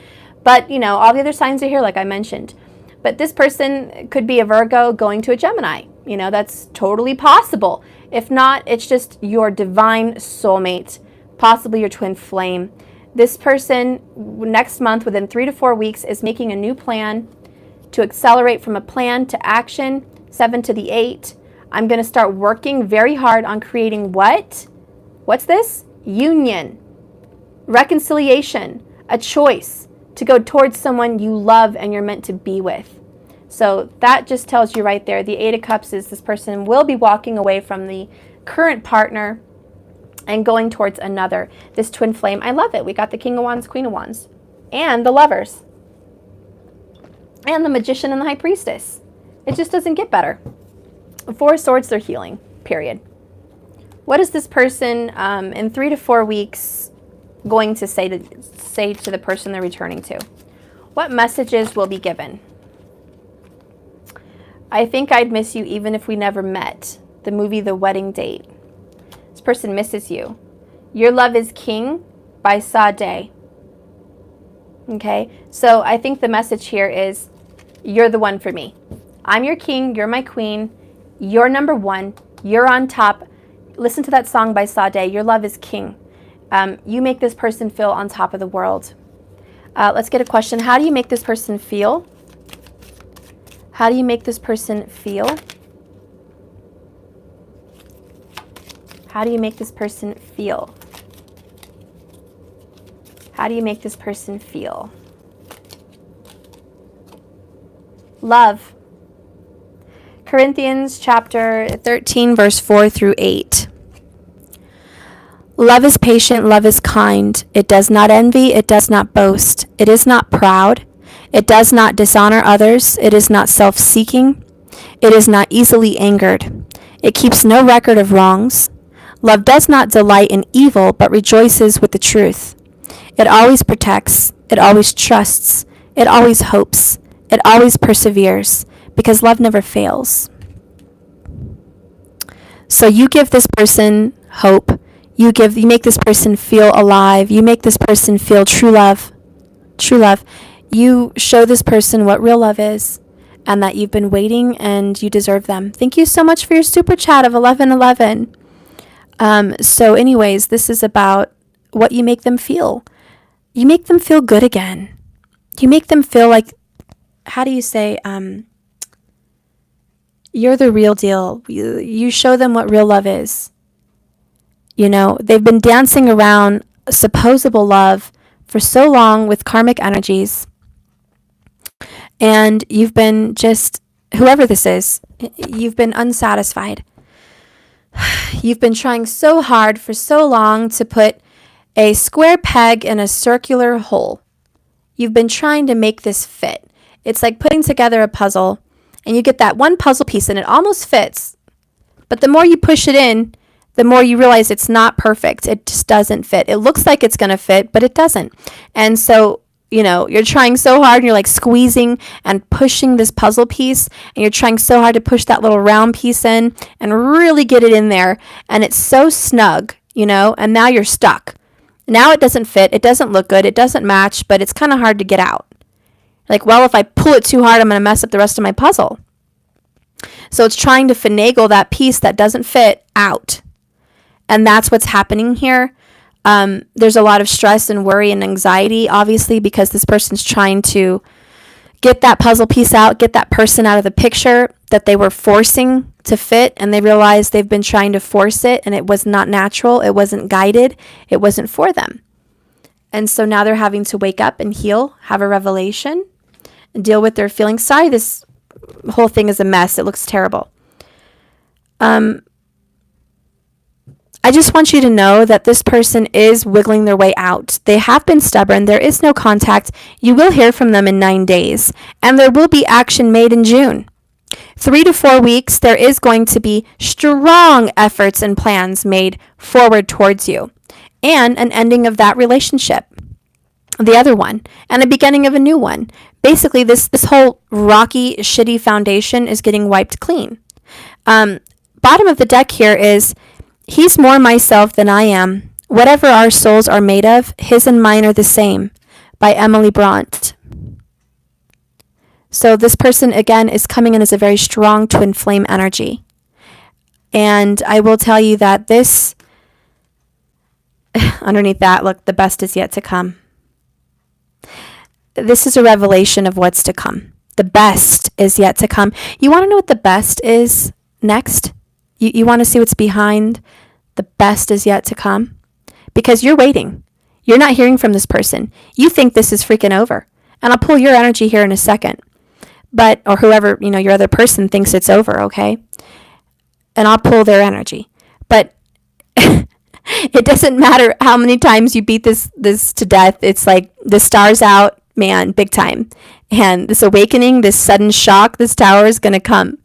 But, you know, all the other signs are here, like I mentioned. But this person could be a Virgo going to a Gemini. You know, that's totally possible. If not, it's just your divine soulmate, possibly your twin flame. This person next month, within 3 to 4 weeks, is making a new plan to accelerate from a plan to action. 7 to the 8. I'm going to start working very hard on creating what? What's this? Union, reconciliation, a choice to go towards someone you love and you're meant to be with. So that just tells you right there, the 8 of Cups is this person will be walking away from the current partner and going towards another. This twin flame, I love it. We got the King of Wands, Queen of Wands, and the Lovers, and the Magician and the High Priestess. It just doesn't get better. 4 of Swords, they're healing, period. What is this person in 3 to 4 weeks going to say to the person they're returning to? What messages will be given? I think I'd miss you even if we never met. The movie The Wedding Date. This person misses you. Your Love is King by Sade. Okay, so I think the message here is you're the one for me. I'm your king, you're my queen, you're number one, you're on top. Listen to that song by Sade, Your Love is King. You make this person feel on top of the world. Let's get a question. How do you make this person feel? How do you make this person feel? How do you make this person feel? How do you make this person feel? Love. Corinthians chapter 13, verse 4 through 8. Love is patient, love is kind. It does not envy, it does not boast. It is not proud. It does not dishonor others. It is not self-seeking. It is not easily angered. It keeps no record of wrongs. Love does not delight in evil, but rejoices with the truth. It always protects. It always trusts. It always hopes. It always perseveres, because love never fails. So you give this person hope. You make this person feel alive. You make this person feel true love. True love. You show this person what real love is, and that you've been waiting and you deserve them. Thank you so much for your super chat of 1111. So anyways, this is about what you make them feel. You make them feel good again. You make them feel like, how do you say, you're the real deal. You show them what real love is. You know, they've been dancing around supposable love for so long with karmic energies. And you've been just, whoever this is, you've been unsatisfied. You've been trying so hard for so long to put a square peg in a circular hole. You've been trying to make this fit. It's like putting together a puzzle, and you get that one puzzle piece and it almost fits. But the more you push it in, the more you realize it's not perfect. It just doesn't fit. It looks like it's going to fit, but it doesn't. And so, you know, you're trying so hard and you're like squeezing and pushing this puzzle piece, and you're trying so hard to push that little round piece in and really get it in there. And it's so snug, you know, and now you're stuck. Now it doesn't fit. It doesn't look good. It doesn't match, but it's kind of hard to get out. Like, well, if I pull it too hard, I'm going to mess up the rest of my puzzle. So it's trying to finagle that piece that doesn't fit out. And that's what's happening here. There's a lot of stress and worry and anxiety, obviously, because this person's trying to get that puzzle piece out, get that person out of the picture that they were forcing to fit, and they realize they've been trying to force it, and it was not natural, it wasn't guided, it wasn't for them. And so now they're having to wake up and heal, have a revelation, and deal with their feelings. Sorry, this whole thing is a mess. It looks terrible. I just want you to know that this person is wiggling their way out. They have been stubborn. There is no contact. You will hear from them in 9 days, and there will be action made in June. 3 to 4 weeks, there is going to be strong efforts and plans made forward towards you, and an ending of that relationship, the other one, and a beginning of a new one. Basically, this whole rocky, shitty foundation is getting wiped clean. Bottom of the deck here is, he's more myself than I am. Whatever our souls are made of, his and mine are the same, by Emily Bront. So this person, again, is coming in as a very strong twin flame energy. And I will tell you that this, underneath that, look, the best is yet to come. This is a revelation of what's to come. The best is yet to come. You want to know what the best is next? You want to see what's behind the best is yet to come? Because you're waiting. You're not hearing from this person. You think this is freaking over. And I'll pull your energy here in a second. But, or whoever, your other person thinks it's over, okay? And I'll pull their energy. But it doesn't matter how many times you beat this to death. It's like the star's out, man, big time. And this awakening, this sudden shock, this tower is going to come.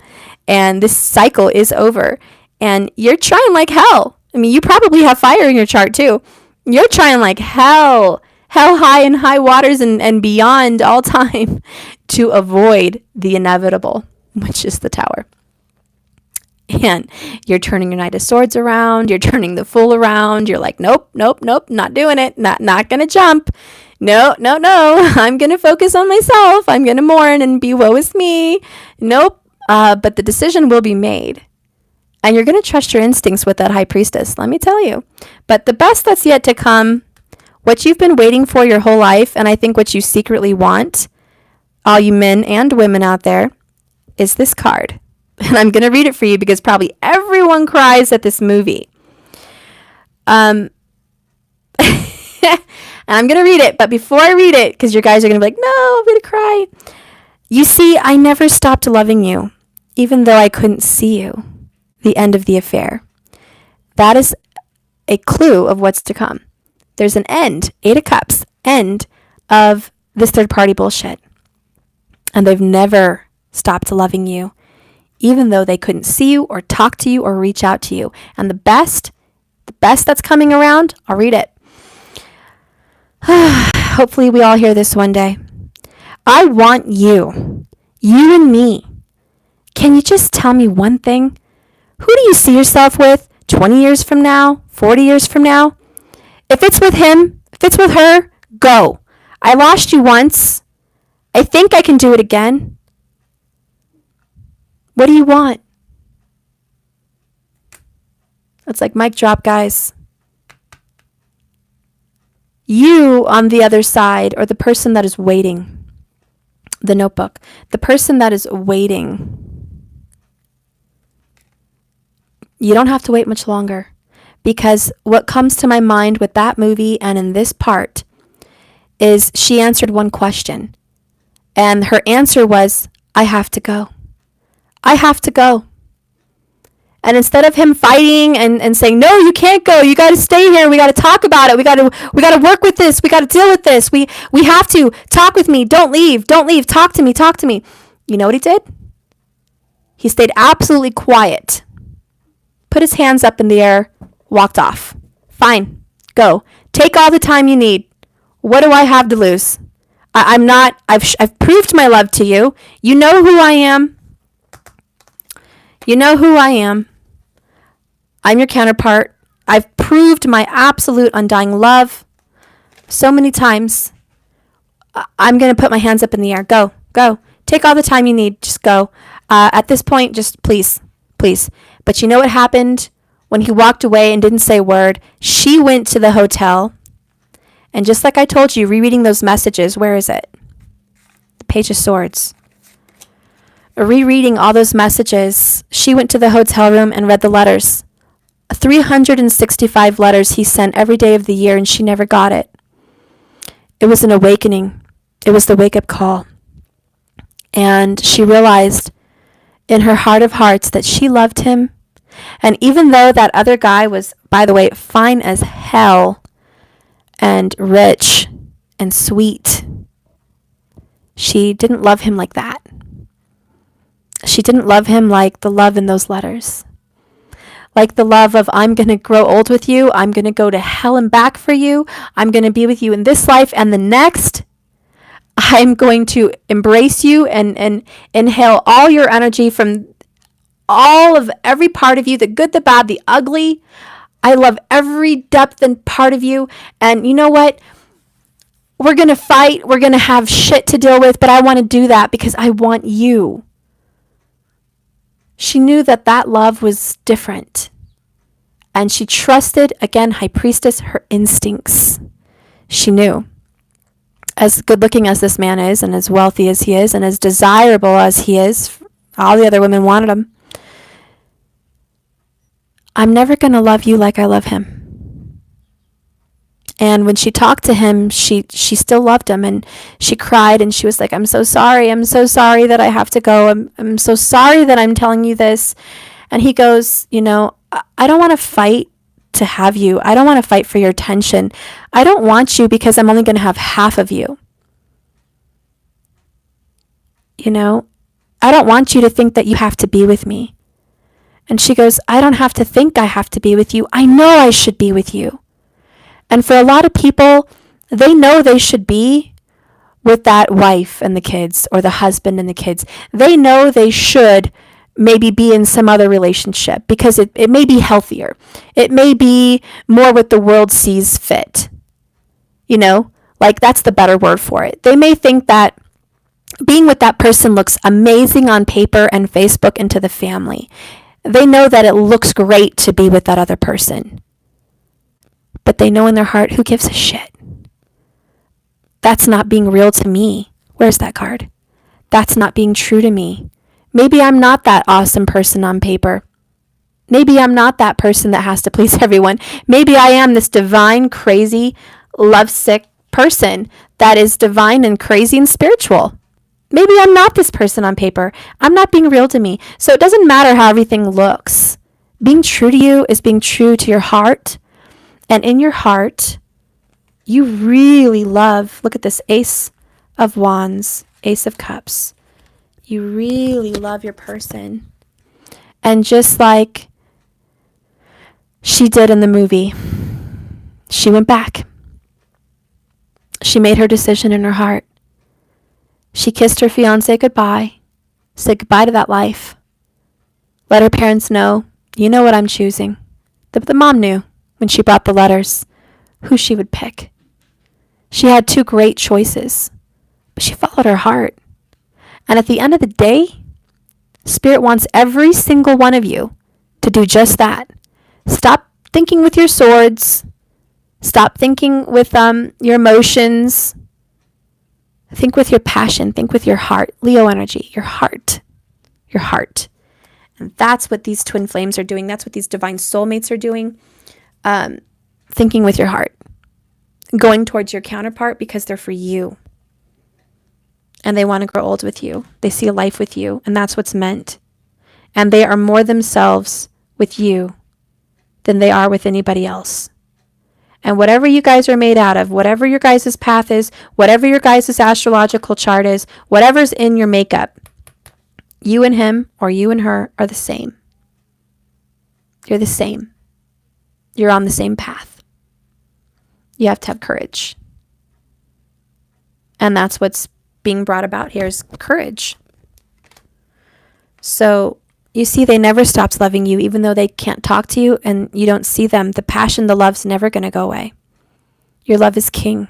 And this cycle is over. And you're trying like hell. I mean, you probably have fire in your chart too. You're trying like hell high in high waters and beyond all time to avoid the inevitable, which is the tower. And you're turning your Knight of Swords around. You're turning the Fool around. You're like, nope, not doing it. Not going to jump. No. I'm going to focus on myself. I'm going to mourn and be woe is me. Nope. But the decision will be made. And you're going to trust your instincts with that High Priestess, let me tell you. But the best that's yet to come, what you've been waiting for your whole life, and I think what you secretly want, all you men and women out there, is this card. And I'm going to read it for you because probably everyone cries at this movie. And I'm going to read it, but before I read it, because you guys are going to be like, no, I'm going to cry. You see, I never stopped loving you, even though I couldn't see you. The end of the affair. That is a clue of what's to come. There's an end, 8 of Cups, end of this third party bullshit. And they've never stopped loving you, even though they couldn't see you or talk to you or reach out to you. And the best that's coming around, I'll read it. Hopefully we all hear this one day. I want you and me. Can you just tell me one thing? Who do you see yourself with 20 years from now, 40 years from now? If it's with him, if it's with her, go. I lost you once. I think I can do it again. What do you want? It's like mic drop, guys. You on the other side, or the person that is waiting, the notebook, the person that is waiting, you don't have to wait much longer, because what comes to my mind with that movie and in this part is she answered one question, and her answer was, I have to go. I have to go. And instead of him fighting and saying, no, you can't go. You got to stay here. We got to talk about it. We got to work with this. We got to deal with this. We have to talk with me. Don't leave. Don't leave. Talk to me. You know what he did? He stayed absolutely quiet. Put his hands up in the air, walked off. Fine, go. Take all the time you need. What do I have to lose? I've proved my love to you. You know who I am. You know who I am. I'm your counterpart. I've proved my absolute undying love so many times. I'm going to put my hands up in the air. Go. Take all the time you need. Just go. At this point, just please. But you know what happened when he walked away and didn't say a word? She went to the hotel. And just like I told you, rereading those messages, where is it? The Page of Swords. Rereading all those messages, she went to the hotel room and read the letters. 365 letters he sent every day of the year, and she never got it. It was an awakening. It was the wake-up call. And she realized in her heart of hearts that she loved him. And even though that other guy was, by the way, fine as hell and rich and sweet, she didn't love him like that. She didn't love him like the love in those letters. Like the love of, I'm going to grow old with you. I'm going to go to hell and back for you. I'm going to be with you in this life and the next. I'm going to embrace you and inhale all your energy from all of every part of you, the good, the bad, the ugly. I love every depth and part of you. And you know what? We're going to fight. We're going to have shit to deal with, but I want to do that because I want you. She knew that that love was different. And she trusted, again, High Priestess, her instincts. She knew. As good looking as this man is, and as wealthy as he is, and as desirable as he is, all the other women wanted him. I'm never going to love you like I love him. And when she talked to him, she still loved him, and she cried, and she was like, I'm so sorry that I have to go. I'm so sorry that I'm telling you this. And he goes, you know, I don't want to fight to have you. I don't want to fight for your attention. I don't want you because I'm only going to have half of you. You know, I don't want you to think that you have to be with me. And she goes, I don't have to think I have to be with you. I know I should be with you. And for a lot of people, they know they should be with that wife and the kids, or the husband and the kids. They know they should maybe be in some other relationship because it may be healthier. It may be more what the world sees fit. You know, like that's the better word for it. They may think that being with that person looks amazing on paper and Facebook and to the family. They know that it looks great to be with that other person. But they know in their heart, who gives a shit? That's not being real to me. Where's that card? That's not being true to me. Maybe I'm not that awesome person on paper. Maybe I'm not that person that has to please everyone. Maybe I am this divine, crazy, lovesick person that is divine and crazy and spiritual. Maybe I'm not this person on paper. I'm not being real to me. So it doesn't matter how everything looks. Being true to you is being true to your heart. And in your heart, you really love, look at this, Ace of Wands, Ace of Cups. You really love your person. And just like she did in the movie, she went back. She made her decision in her heart. She kissed her fiancé goodbye, said goodbye to that life. Let her parents know, you know what I'm choosing. The mom knew when she brought the letters who she would pick. She had two great choices, but she followed her heart. And at the end of the day, Spirit wants every single one of you to do just that. Stop thinking with your swords. Stop thinking with your emotions. Think with your passion. Think with your heart. Leo energy, your heart. Your heart. And that's what these twin flames are doing. That's what these divine soulmates are doing. Thinking with your heart. Going towards your counterpart because they're for you. And they want to grow old with you. They see a life with you. And that's what's meant. And they are more themselves with you than they are with anybody else. And whatever you guys are made out of, whatever your guys' path is, whatever your guys' astrological chart is, whatever's in your makeup, you and him or you and her are the same. You're the same. You're on the same path. You have to have courage. And that's what's being brought about here is courage. So you see, they never stops loving you, even though they can't talk to you and you don't see them. The passion, the love's never going to go away. Your love is king.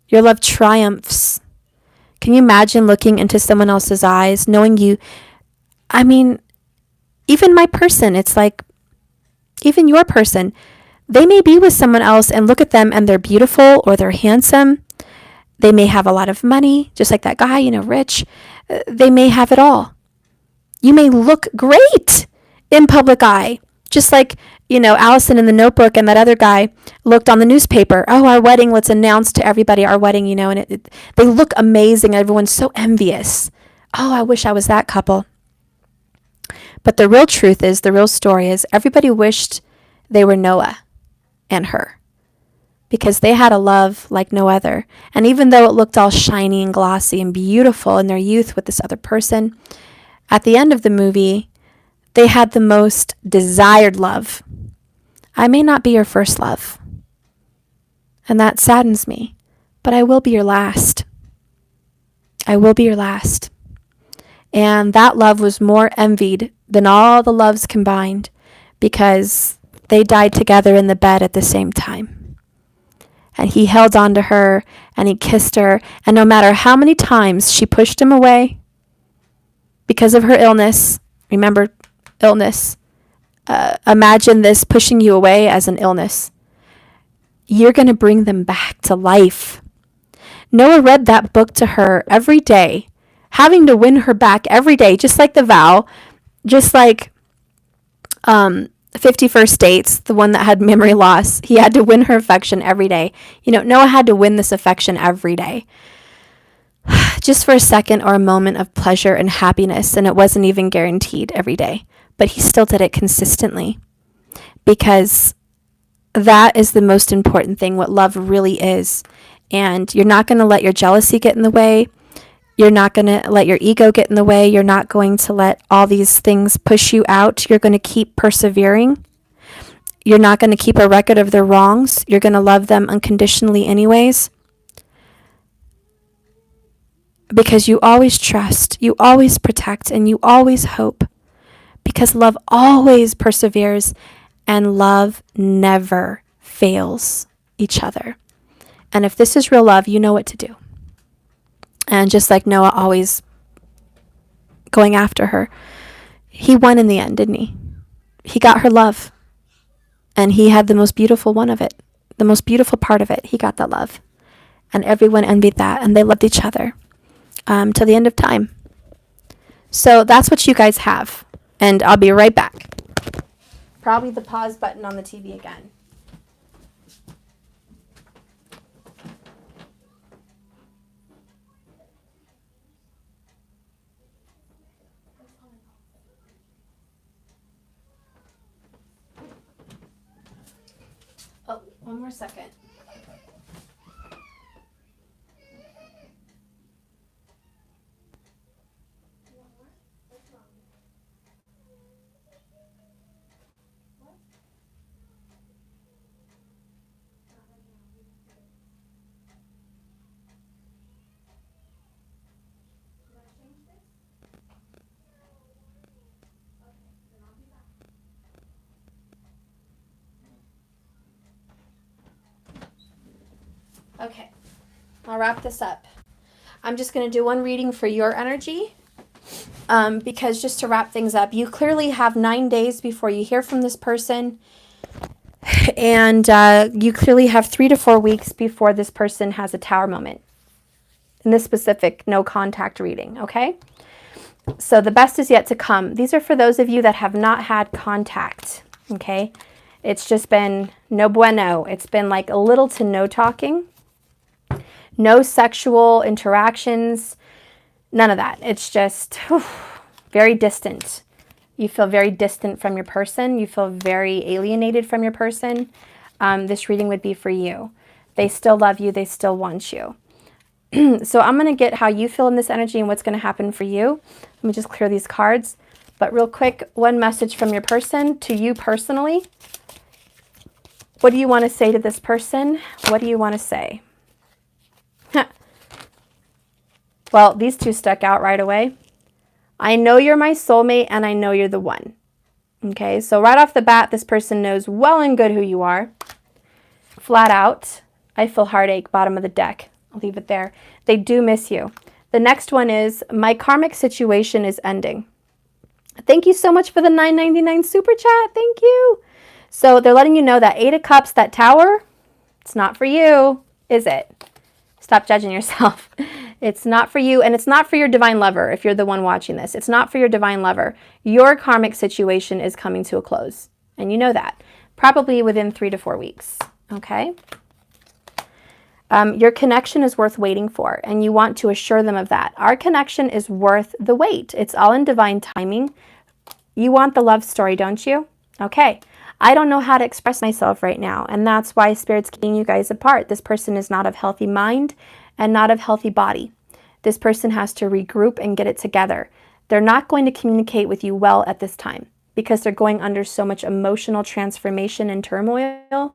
Your love triumphs. Can you imagine looking into someone else's eyes, knowing you? I mean, even my person, it's like, even your person, they may be with someone else and look at them and they're beautiful or they're handsome. They may have a lot of money, just like that guy, rich. They may have it all. You may look great in public eye, just like Allison in the Notebook and that other guy looked on the newspaper. Oh, our wedding, let's announce to everybody our wedding, and they look amazing. Everyone's so envious. Oh, I wish I was that couple. But the real truth is, the real story is, everybody wished they were Noah and her, because they had a love like no other. And even though it looked all shiny and glossy and beautiful in their youth with this other person, at the end of the movie, they had the most desired love. I may not be your first love, and that saddens me, but I will be your last. I will be your last. And that love was more envied than all the loves combined, because they died together in the bed at the same time. And he held on to her, and he kissed her, and no matter how many times she pushed him away because of her illness, remember, illness, imagine this pushing you away as an illness. You're going to bring them back to life. Noah read that book to her every day, having to win her back every day, just like the vow, just like 50 First Dates, the one that had memory loss. He had to win her affection every day. Noah had to win this affection every day, just for a second or a moment of pleasure and happiness, and it wasn't even guaranteed every day. But he still did it consistently, because that is the most important thing, what love really is. And you're not going to let your jealousy get in the way. You're not going to let your ego get in the way. You're not going to let all these things push you out. You're going to keep persevering. You're not going to keep a record of their wrongs. You're going to love them unconditionally anyways. Because you always trust, you always protect, and you always hope. Because love always perseveres, and love never fails each other. And if this is real love, you know what to do. And just like Noah always going after her, he won in the end, didn't he? He got her love. And he had the most beautiful one of it. The most beautiful part of it. He got that love. And everyone envied that. And they loved each other till the end of time. So that's what you guys have. And I'll be right back. Probably the pause button on the TV again. Oh, one more second. Okay, I'll wrap this up. I'm just going to do one reading for your energy, because just to wrap things up, you clearly have 9 days before you hear from this person, and you clearly have 3 to 4 weeks before this person has a tower moment. In this specific no contact reading, okay? So the best is yet to come. These are for those of you that have not had contact, okay? It's just been no bueno. It's been like a little to no talking. No sexual interactions, none of that. It's just very distant. You feel very distant from your person. You feel very alienated from your person. This reading would be for you. They still love you. They still want you. So I'm going to get how you feel in this energy and what's going to happen for you. Let me just clear these cards. But real quick, one message from your person to you personally. What do you want to say to this person? What do you want to say? Well, these two stuck out right away. I know you're my soulmate, and I know you're the one. Okay, so right off the bat, this person knows well and good who you are. Flat out, I feel heartache, bottom of the deck. I'll leave it there. They do miss you. The next one is, my karmic situation is ending. Thank you so much for the $9.99 super chat. Thank you. So they're letting you know that 8 of Cups, that tower, it's not for you, is it? Stop judging yourself. It's not for you, and it's not for your divine lover if you're the one watching this. It's not for your divine lover. Your karmic situation is coming to a close, and you know that. probably within 3 to 4 weeks, okay? Your connection is worth waiting for, and you want to assure them of that. Our connection is worth the wait. It's all in divine timing. You want the love story, don't you? Okay. I don't know how to express myself right now, and that's why Spirit's keeping you guys apart. This person is not of healthy mind and not of healthy body. This person has to regroup and get it together. They're not going to communicate with you well at this time because they're going under so much emotional transformation and turmoil.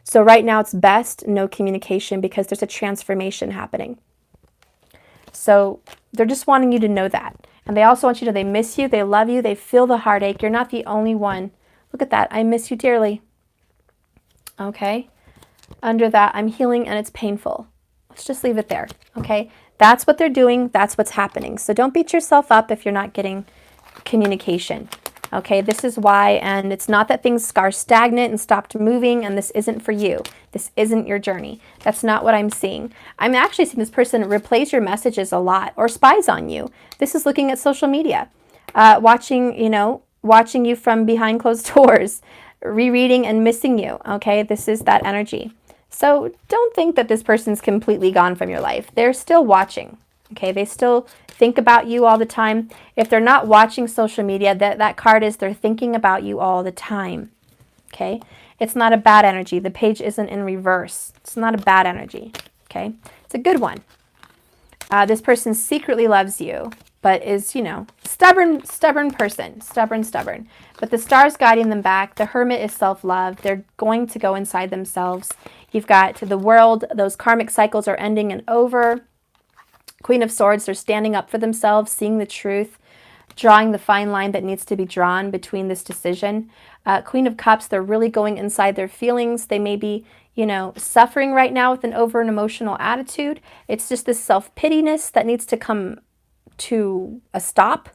So right now it's best no communication because there's a transformation happening. So they're just wanting you to know that. And they also want you to know they miss you, they love you, they feel the heartache. You're not the only one. Look at that. I miss you dearly. Okay. Under that, I'm healing and it's painful. Let's just leave it there. Okay. That's what they're doing. That's what's happening. So don't beat yourself up if you're not getting communication. Okay, this is why, and it's not that things are stagnant and stopped moving and this isn't for you. This isn't your journey. That's not what I'm seeing. I'm actually seeing this person replays your messages a lot or spies on you. This is looking at social media, watching you from behind closed doors, rereading and missing you. Okay, this is that energy. So don't think that this person's completely gone from your life. They're still watching. Okay, they still think about you all the time. If they're not watching social media, that card is they're thinking about you all the time. Okay, it's not a bad energy. The page isn't in reverse. It's not a bad energy. Okay, it's a good one. This person secretly loves you, but is, stubborn person, stubborn. But the star's guiding them back. The Hermit is self-love. They're going to go inside themselves. You've got the World. Those karmic cycles are ending and over. Queen of Swords, they're standing up for themselves, seeing the truth, drawing the fine line that needs to be drawn between this decision. Queen of Cups, they're really going inside their feelings. They may be, suffering right now with an an emotional attitude. It's just this self-pityness that needs to come to a stop.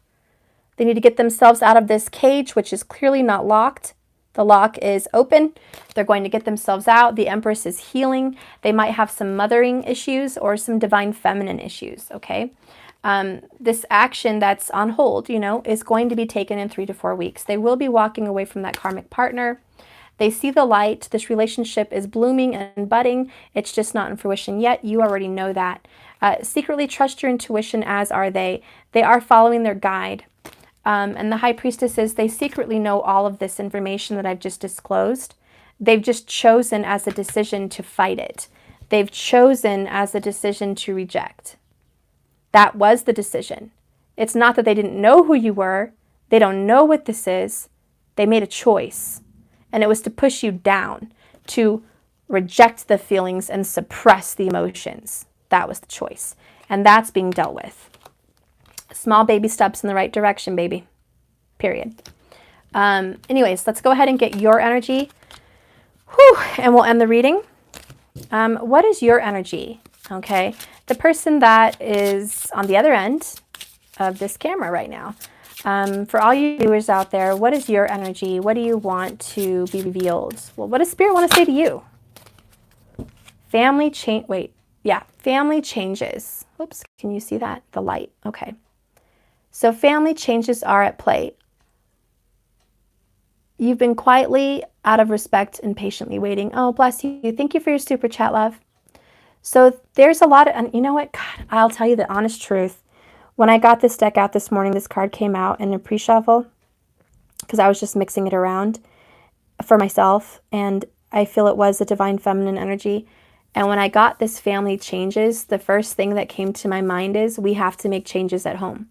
They need to get themselves out of this cage, which is clearly not locked. The lock is open. They're going to get themselves out. The Empress is healing. They might have some mothering issues or some divine feminine issues, okay? This action that's on hold, is going to be taken in 3 to 4 weeks. They will be walking away from that karmic partner. They see the light. This relationship is blooming and budding. It's just not in fruition yet. You already know that. Secretly trust your intuition, as are they. They are following their guide. And the High Priestesses, they secretly know all of this information that I've just disclosed. They've just chosen as a decision to fight it. They've chosen as a decision to reject. That was the decision. It's not that they didn't know who you were. They don't know what this is. They made a choice. And it was to push you down, to reject the feelings and suppress the emotions. That was the choice. And that's being dealt with. Small baby steps in the right direction, baby. Period. Anyways, let's go ahead and get your energy. Whew, and we'll end the reading. What is your energy? Okay. The person that is on the other end of this camera right now. For all you viewers out there, what is your energy? What do you want to be revealed? Well, what does Spirit want to say to you? Family changes. Oops, can you see that? The light. Okay. So family changes are at play. You've been quietly, out of respect, and patiently waiting. Oh, bless you. Thank you for your super chat, love. So there's a lot of, and you know what? God, I'll tell you the honest truth. When I got this deck out this morning, this card came out in a pre-shuffle because I was just mixing it around for myself, and I feel it was a divine feminine energy. And when I got this family changes, the first thing that came to my mind is we have to make changes at home.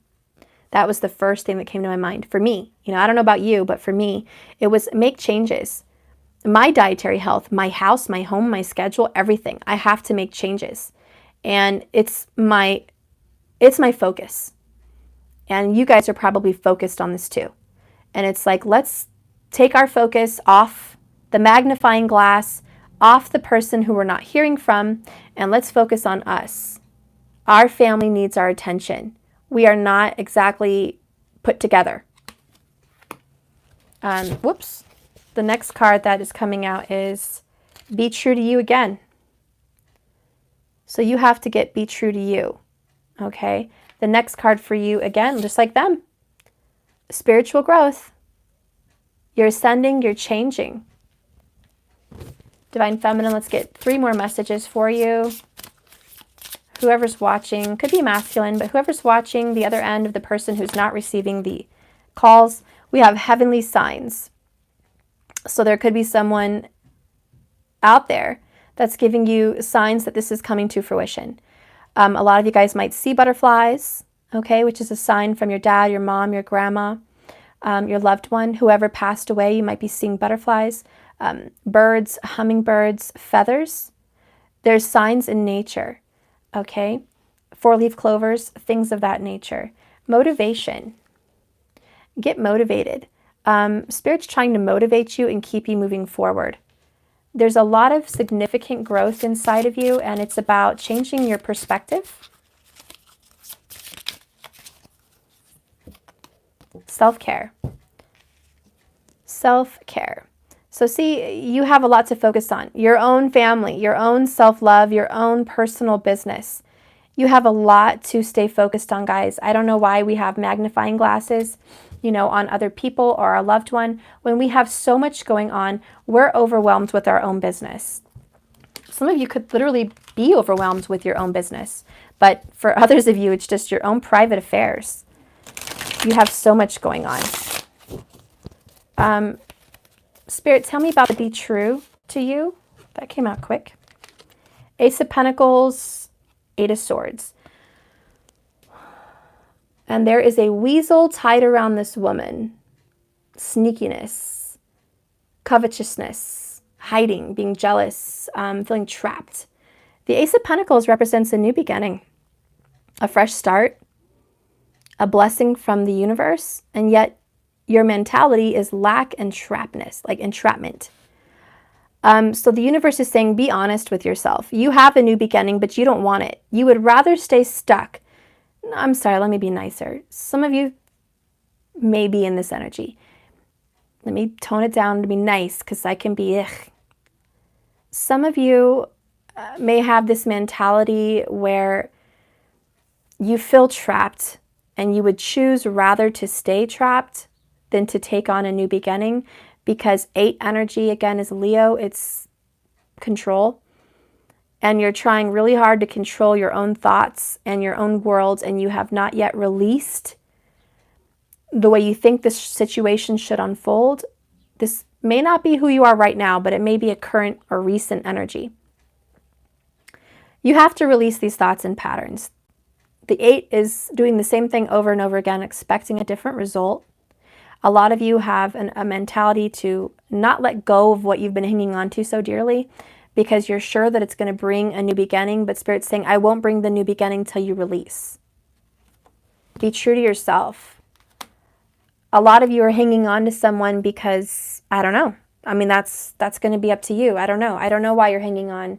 That was the first thing that came to my mind for me. I don't know about you, but for me, it was make changes. My dietary health, my house, my home, my schedule, everything. I have to make changes. And it's my focus. And you guys are probably focused on this too. And it's like, let's take our focus off the magnifying glass, off the person who we're not hearing from, and let's focus on us. Our family needs our attention. We are not exactly put together. Whoops. The next card that is coming out is be true to you again. So you have to be true to you. Okay. The next card for you, again, just like them. Spiritual growth. You're ascending, you're changing. Divine Feminine, let's get 3 more messages for you. Whoever's watching, could be masculine, but whoever's watching the other end of the person who's not receiving the calls, we have heavenly signs. So there could be someone out there that's giving you signs that this is coming to fruition. A lot of you guys might see butterflies, okay, which is a sign from your dad, your mom, your grandma, your loved one, whoever passed away. You might be seeing butterflies, birds, hummingbirds, feathers. There's signs in nature, okay? 4-leaf clovers, things of that nature. Motivation. Get motivated. Spirit's trying to motivate you and keep you moving forward. There's a lot of significant growth inside of you, and it's about changing your perspective. Self-care. Self-care. So see, you have a lot to focus on. Your own family, your own self-love, your own personal business. You have a lot to stay focused on, guys. I don't know why we have magnifying glasses, you know, on other people or our loved one. When we have so much going on, we're overwhelmed with our own business. Some of you could literally be overwhelmed with your own business, but for others of you, it's just your own private affairs. You have so much going on. Spirit, tell me about the be true to you. That came out quick. Ace of Pentacles, 8 of Swords. And there is a weasel tied around this woman. Sneakiness, covetousness, hiding, being jealous, feeling trapped. The Ace of Pentacles represents a new beginning, a fresh start, a blessing from the universe, and yet your mentality is lack and trapness, like entrapment. So the universe is saying, be honest with yourself. You have a new beginning, but you don't want it. You would rather stay stuck. I'm sorry, let me be nicer. Some of you may be in this energy. Let me tone it down to be nice, because I can be ugh. Some of you may have this mentality where you feel trapped and you would choose rather to stay trapped than to take on a new beginning, because 8 energy, again, is Leo. It's control. And you're trying really hard to control your own thoughts and your own worlds, and you have not yet released the way you think this situation should unfold. This may not be who you are right now, but it may be a current or recent energy. You have to release these thoughts and patterns. The 8 is doing the same thing over and over again, expecting a different result. A lot of you have a mentality to not let go of what you've been hanging on to so dearly, because you're sure that it's going to bring a new beginning, but Spirit's saying, I won't bring the new beginning till you release. Be true to yourself. A lot of you are hanging on to someone because, I don't know. I mean, that's going to be up to you. I don't know. I don't know why you're hanging on.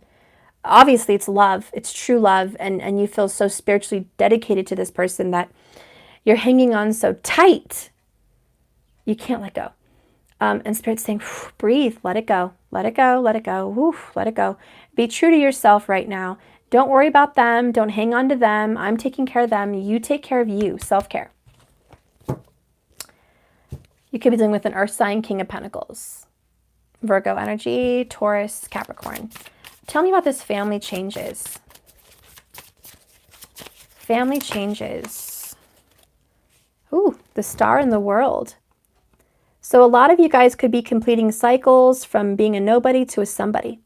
Obviously, it's love. It's true love, and you feel so spiritually dedicated to this person that you're hanging on so tight. You can't let go. And Spirit's saying, breathe, let it go, let it go, let it go, whew, let it go. Be true to yourself right now. Don't worry about them. Don't hang on to them. I'm taking care of them. You take care of you. Self-care. You could be dealing with an earth sign, King of Pentacles. Virgo energy, Taurus, Capricorn. Tell me about this family changes. Family changes. Ooh, the star in the world. So a lot of you guys could be completing cycles from being a nobody to a somebody.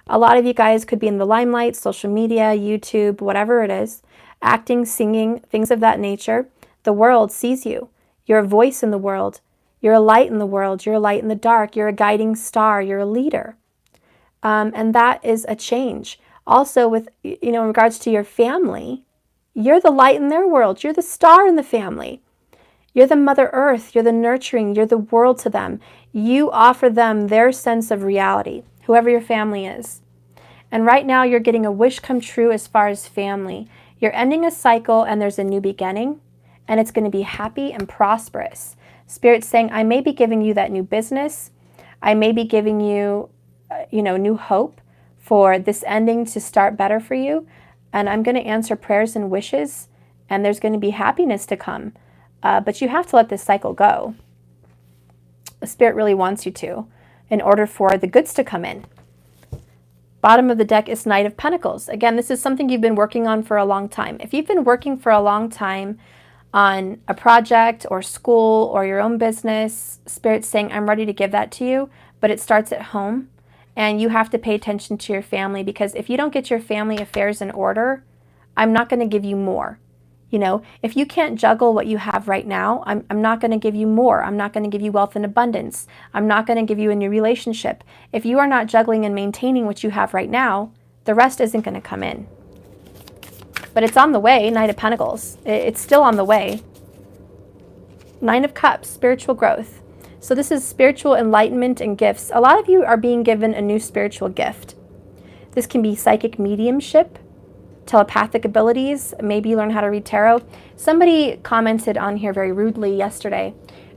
A lot of you guys could be in the limelight, social media, YouTube, whatever it is, acting, singing, things of that nature. The world sees you. You're a voice in the world. You're a light in the world. You're a light in the dark. You're a guiding star. You're a leader. And that is a change. Also with, in regards to your family, you're the light in their world. You're the star in the family. You're the Mother Earth, you're the nurturing, you're the world to them. You offer them their sense of reality, whoever your family is. And right now you're getting a wish come true as far as family. You're ending a cycle and there's a new beginning, and it's going to be happy and prosperous. Spirit's saying, I may be giving you that new business. I may be giving you, new hope for this ending to start better for you. And I'm going to answer prayers and wishes, and there's going to be happiness to come. But you have to let this cycle go. The Spirit really wants you to, in order for the goods to come in. Bottom of the deck is Knight of Pentacles. Again, this is something you've been working on for a long time. If you've been working for a long time on a project or school or your own business, Spirit's saying, I'm ready to give that to you, but it starts at home and you have to pay attention to your family, because if you don't get your family affairs in order, I'm not going to give you more. You know, if you can't juggle what you have right now, I'm not going to give you more. I'm not going to give you wealth and abundance. I'm not going to give you a new relationship. If you are not juggling and maintaining what you have right now, the rest isn't going to come in. But it's on the way, Knight of Pentacles. It's still on the way. Nine of Cups, spiritual growth. So this is spiritual enlightenment and gifts. A lot of you are being given a new spiritual gift. This can be psychic mediumship, telepathic abilities. Maybe you learn how to read tarot. Somebody commented on here very rudely yesterday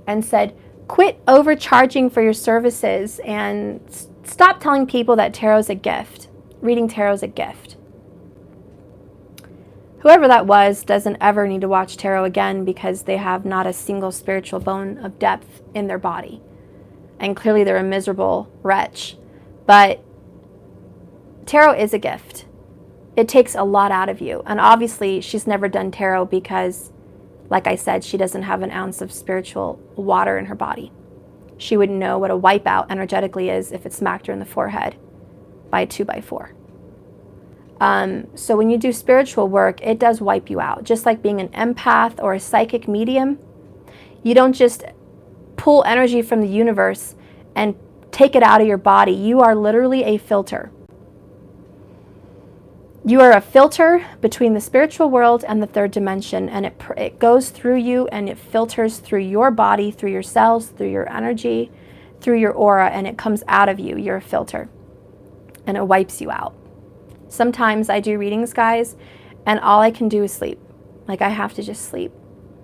and said, quit overcharging for your services and stop telling people that tarot's a gift. Reading tarot's a gift. Whoever that was doesn't ever need to watch tarot again, because they have not a single spiritual bone of depth in their body. And clearly they're a miserable wretch. But tarot is a gift. It takes a lot out of you. And obviously she's never done tarot because, like I said, she doesn't have an ounce of spiritual water in her body. She wouldn't know what a wipeout energetically is if it smacked her in the forehead by a 2x4. So when you do spiritual work, it does wipe you out. Just like being an empath or a psychic medium, you don't just pull energy from the universe and take it out of your body. You are literally a filter. You are a filter between the spiritual world and the third dimension, and it goes through you and it filters through your body, through your cells, through your energy, through your aura, and it comes out of you. You're a filter, and it wipes you out. Sometimes I do readings, guys, and all I can do is sleep. Like, I have to just sleep.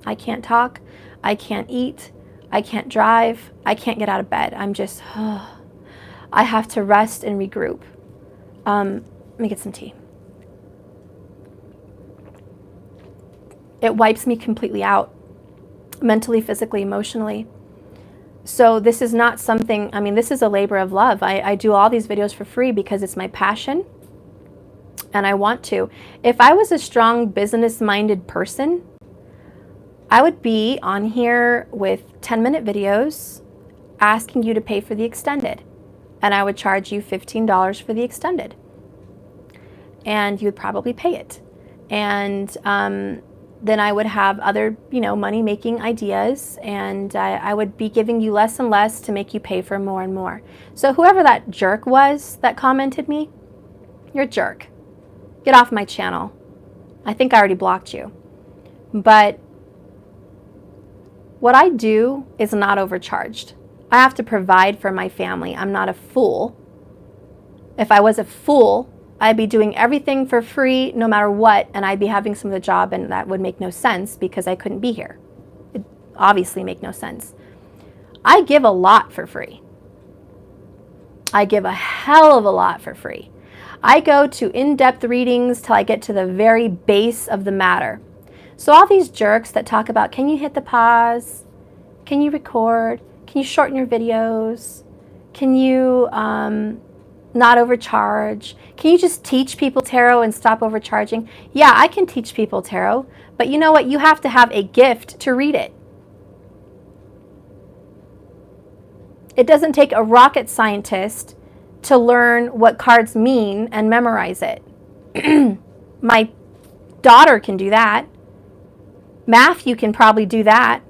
I can't talk. I can't eat. I can't drive. I can't get out of bed. I'm just, I have to rest and regroup. Let me get some tea. It wipes me completely out, mentally, physically, emotionally. So this is not something, I mean, this is a labor of love. I do all these videos for free because it's my passion. And I want to. If I was a strong business-minded person, I would be on here with 10-minute videos asking you to pay for the extended. And I would charge you $15 for the extended. And you would probably pay it. And then I would have other, money-making ideas. And I would be giving you less and less to make you pay for more and more. So whoever that jerk was that commented me, you're a jerk. Get off my channel. I think I already blocked you. But what I do is not overcharged. I have to provide for my family. I'm not a fool. If I was a fool, I'd be doing everything for free no matter what, and I'd be having some of the job, and that would make no sense because I couldn't be here. It obviously make no sense. I give a lot for free. I give a hell of a lot for free. I go to in-depth readings till I get to the very base of the matter. So all these jerks that talk about, can you hit the pause? Can you record? Can you shorten your videos? Can you not overcharge? Can you just teach people tarot and stop overcharging? Yeah, I can teach people tarot, but you know what? You have to have a gift to read it. It doesn't take a rocket scientist to learn what cards mean and memorize it. My daughter can do that. Matthew can probably do that.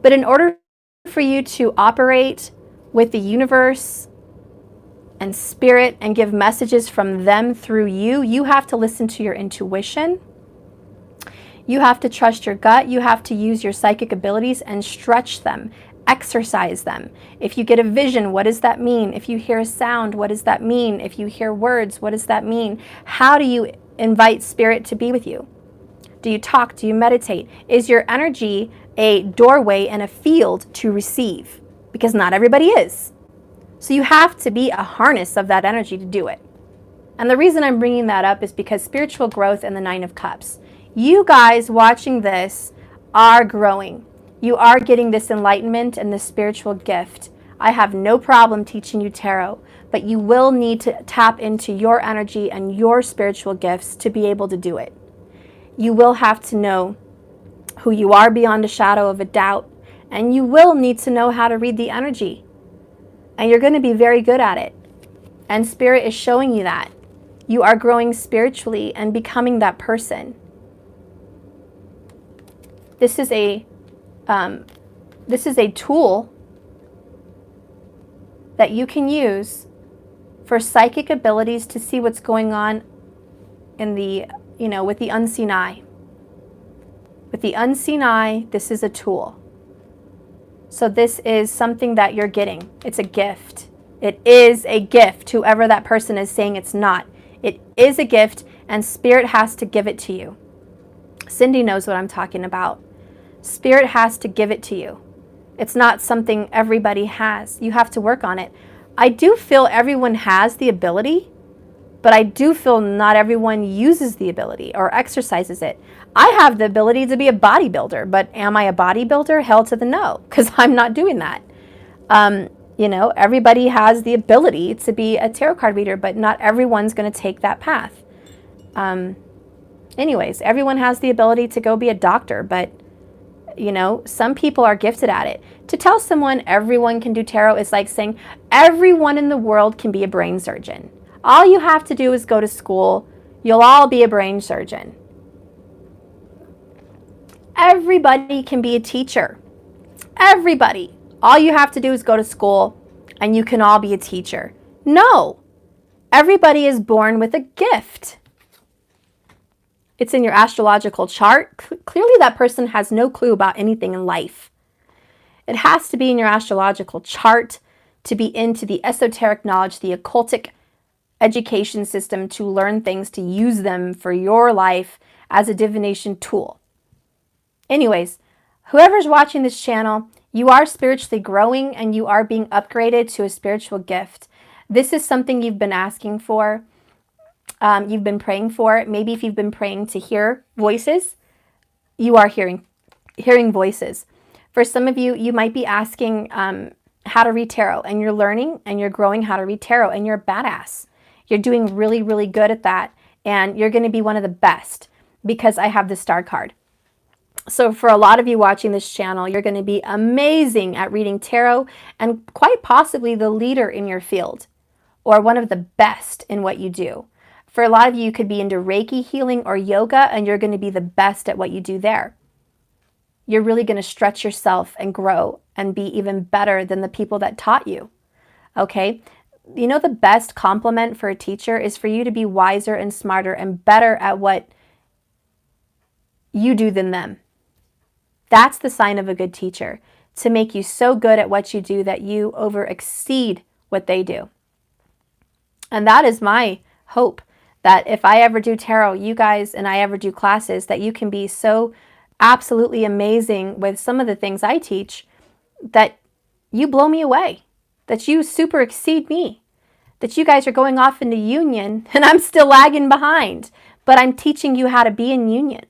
But in order for you to operate with the universe and spirit and give messages from them through you, you have to listen to your intuition. You have to trust your gut. You have to use your psychic abilities and stretch them. Exercise them. If you get a vision, what does that mean? If you hear a sound, what does that mean? If you hear words, what does that mean? How do you invite spirit to be with you? Do you talk? Do you meditate? Is your energy a doorway and a field to receive? Because not everybody is. So you have to be a harness of that energy to do it. And the reason I'm bringing that up is because spiritual growth and the Nine of Cups. You guys watching this are growing. You are getting this enlightenment and this spiritual gift. I have no problem teaching you tarot, but you will need to tap into your energy and your spiritual gifts to be able to do it. You will have to know who you are beyond a shadow of a doubt, and you will need to know how to read the energy. And you're going to be very good at it. And Spirit is showing you that. You are growing spiritually and becoming that person. This is a tool that you can use for psychic abilities to see what's going on in the, with the unseen eye. With the unseen eye, this is a tool. So this is something that you're getting. It's a gift. It is a gift, whoever that person is saying it's not. It is a gift, and Spirit has to give it to you. Cindy knows what I'm talking about. Spirit has to give it to you. It's not something everybody has. You have to work on it. I do feel everyone has the ability, but I do feel not everyone uses the ability or exercises it. I have the ability to be a bodybuilder, but am I a bodybuilder? Hell to the no, because I'm not doing that. Everybody has the ability to be a tarot card reader, but not everyone's going to take that path. Anyways, everyone has the ability to go be a doctor, but some people are gifted at it. To tell someone everyone can do tarot is like saying everyone in the world can be a brain surgeon. All you have to do is go to school. You'll all be a brain surgeon. Everybody can be a teacher. Everybody. All you have to do is go to school and you can all be a teacher. No. Everybody is born with a gift. It's in your astrological chart. Clearly that person has no clue about anything in life. It has to be in your astrological chart to be into the esoteric knowledge, the occultic education system, to learn things, to use them for your life as a divination tool. Anyways, whoever's watching this channel, you are spiritually growing and you are being upgraded to a spiritual gift. This is something you've been asking for. You've been praying for it. Maybe if you've been praying to hear voices, you are hearing voices. For some of you, you might be asking how to read tarot, and you're learning and you're growing how to read tarot, and you're a badass. You're doing really, really good at that, and you're going to be one of the best because I have the star card. So for a lot of you watching this channel, you're going to be amazing at reading tarot and quite possibly the leader in your field or one of the best in what you do. For a lot of you could be into Reiki healing or yoga, and you're going to be the best at what you do there. You're really going to stretch yourself and grow and be even better than the people that taught you. Okay? The best compliment for a teacher is for you to be wiser and smarter and better at what you do than them. That's the sign of a good teacher, to make you so good at what you do that you exceed what they do. And that is my hope, that if I ever do tarot, you guys, and I ever do classes, that you can be so absolutely amazing with some of the things I teach that you blow me away, that you super exceed me, that you guys are going off into union and I'm still lagging behind, but I'm teaching you how to be in union.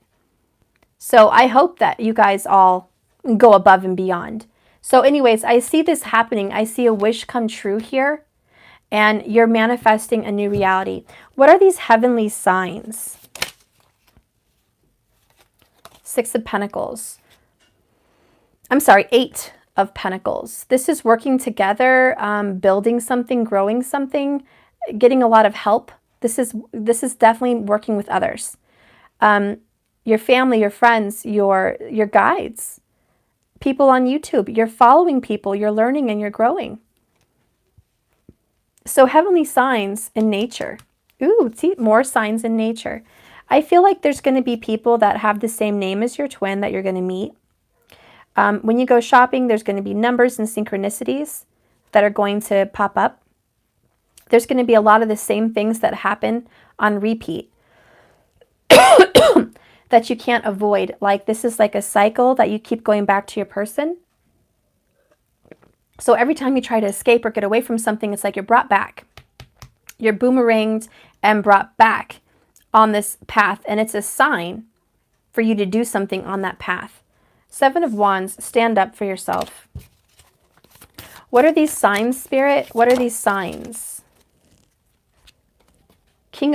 So I hope that you guys all go above and beyond. So anyways, I see this happening. I see a wish come true here, and you're manifesting a new reality. What are these heavenly signs? Six of Pentacles. I'm sorry, Eight of Pentacles. This is working together, building something, growing something, getting a lot of help. This is definitely working with others. Your family, your friends, your guides, people on YouTube. You're following people, you're learning, and you're growing. So heavenly signs in nature. Ooh, see, more signs in nature. I feel like there's going to be people that have the same name as your twin that you're going to meet. When you go shopping, there's going to be numbers and synchronicities that are going to pop up. There's going to be a lot of the same things that happen on repeat that you can't avoid. Like this is like a cycle that you keep going back to your person. So every time you try to escape or get away from something, it's like you're brought back. You're boomeranged and brought back on this path, and it's a sign for you to do something on that path. Seven of Wands, stand up for yourself. What are these signs, Spirit? What are these signs? King of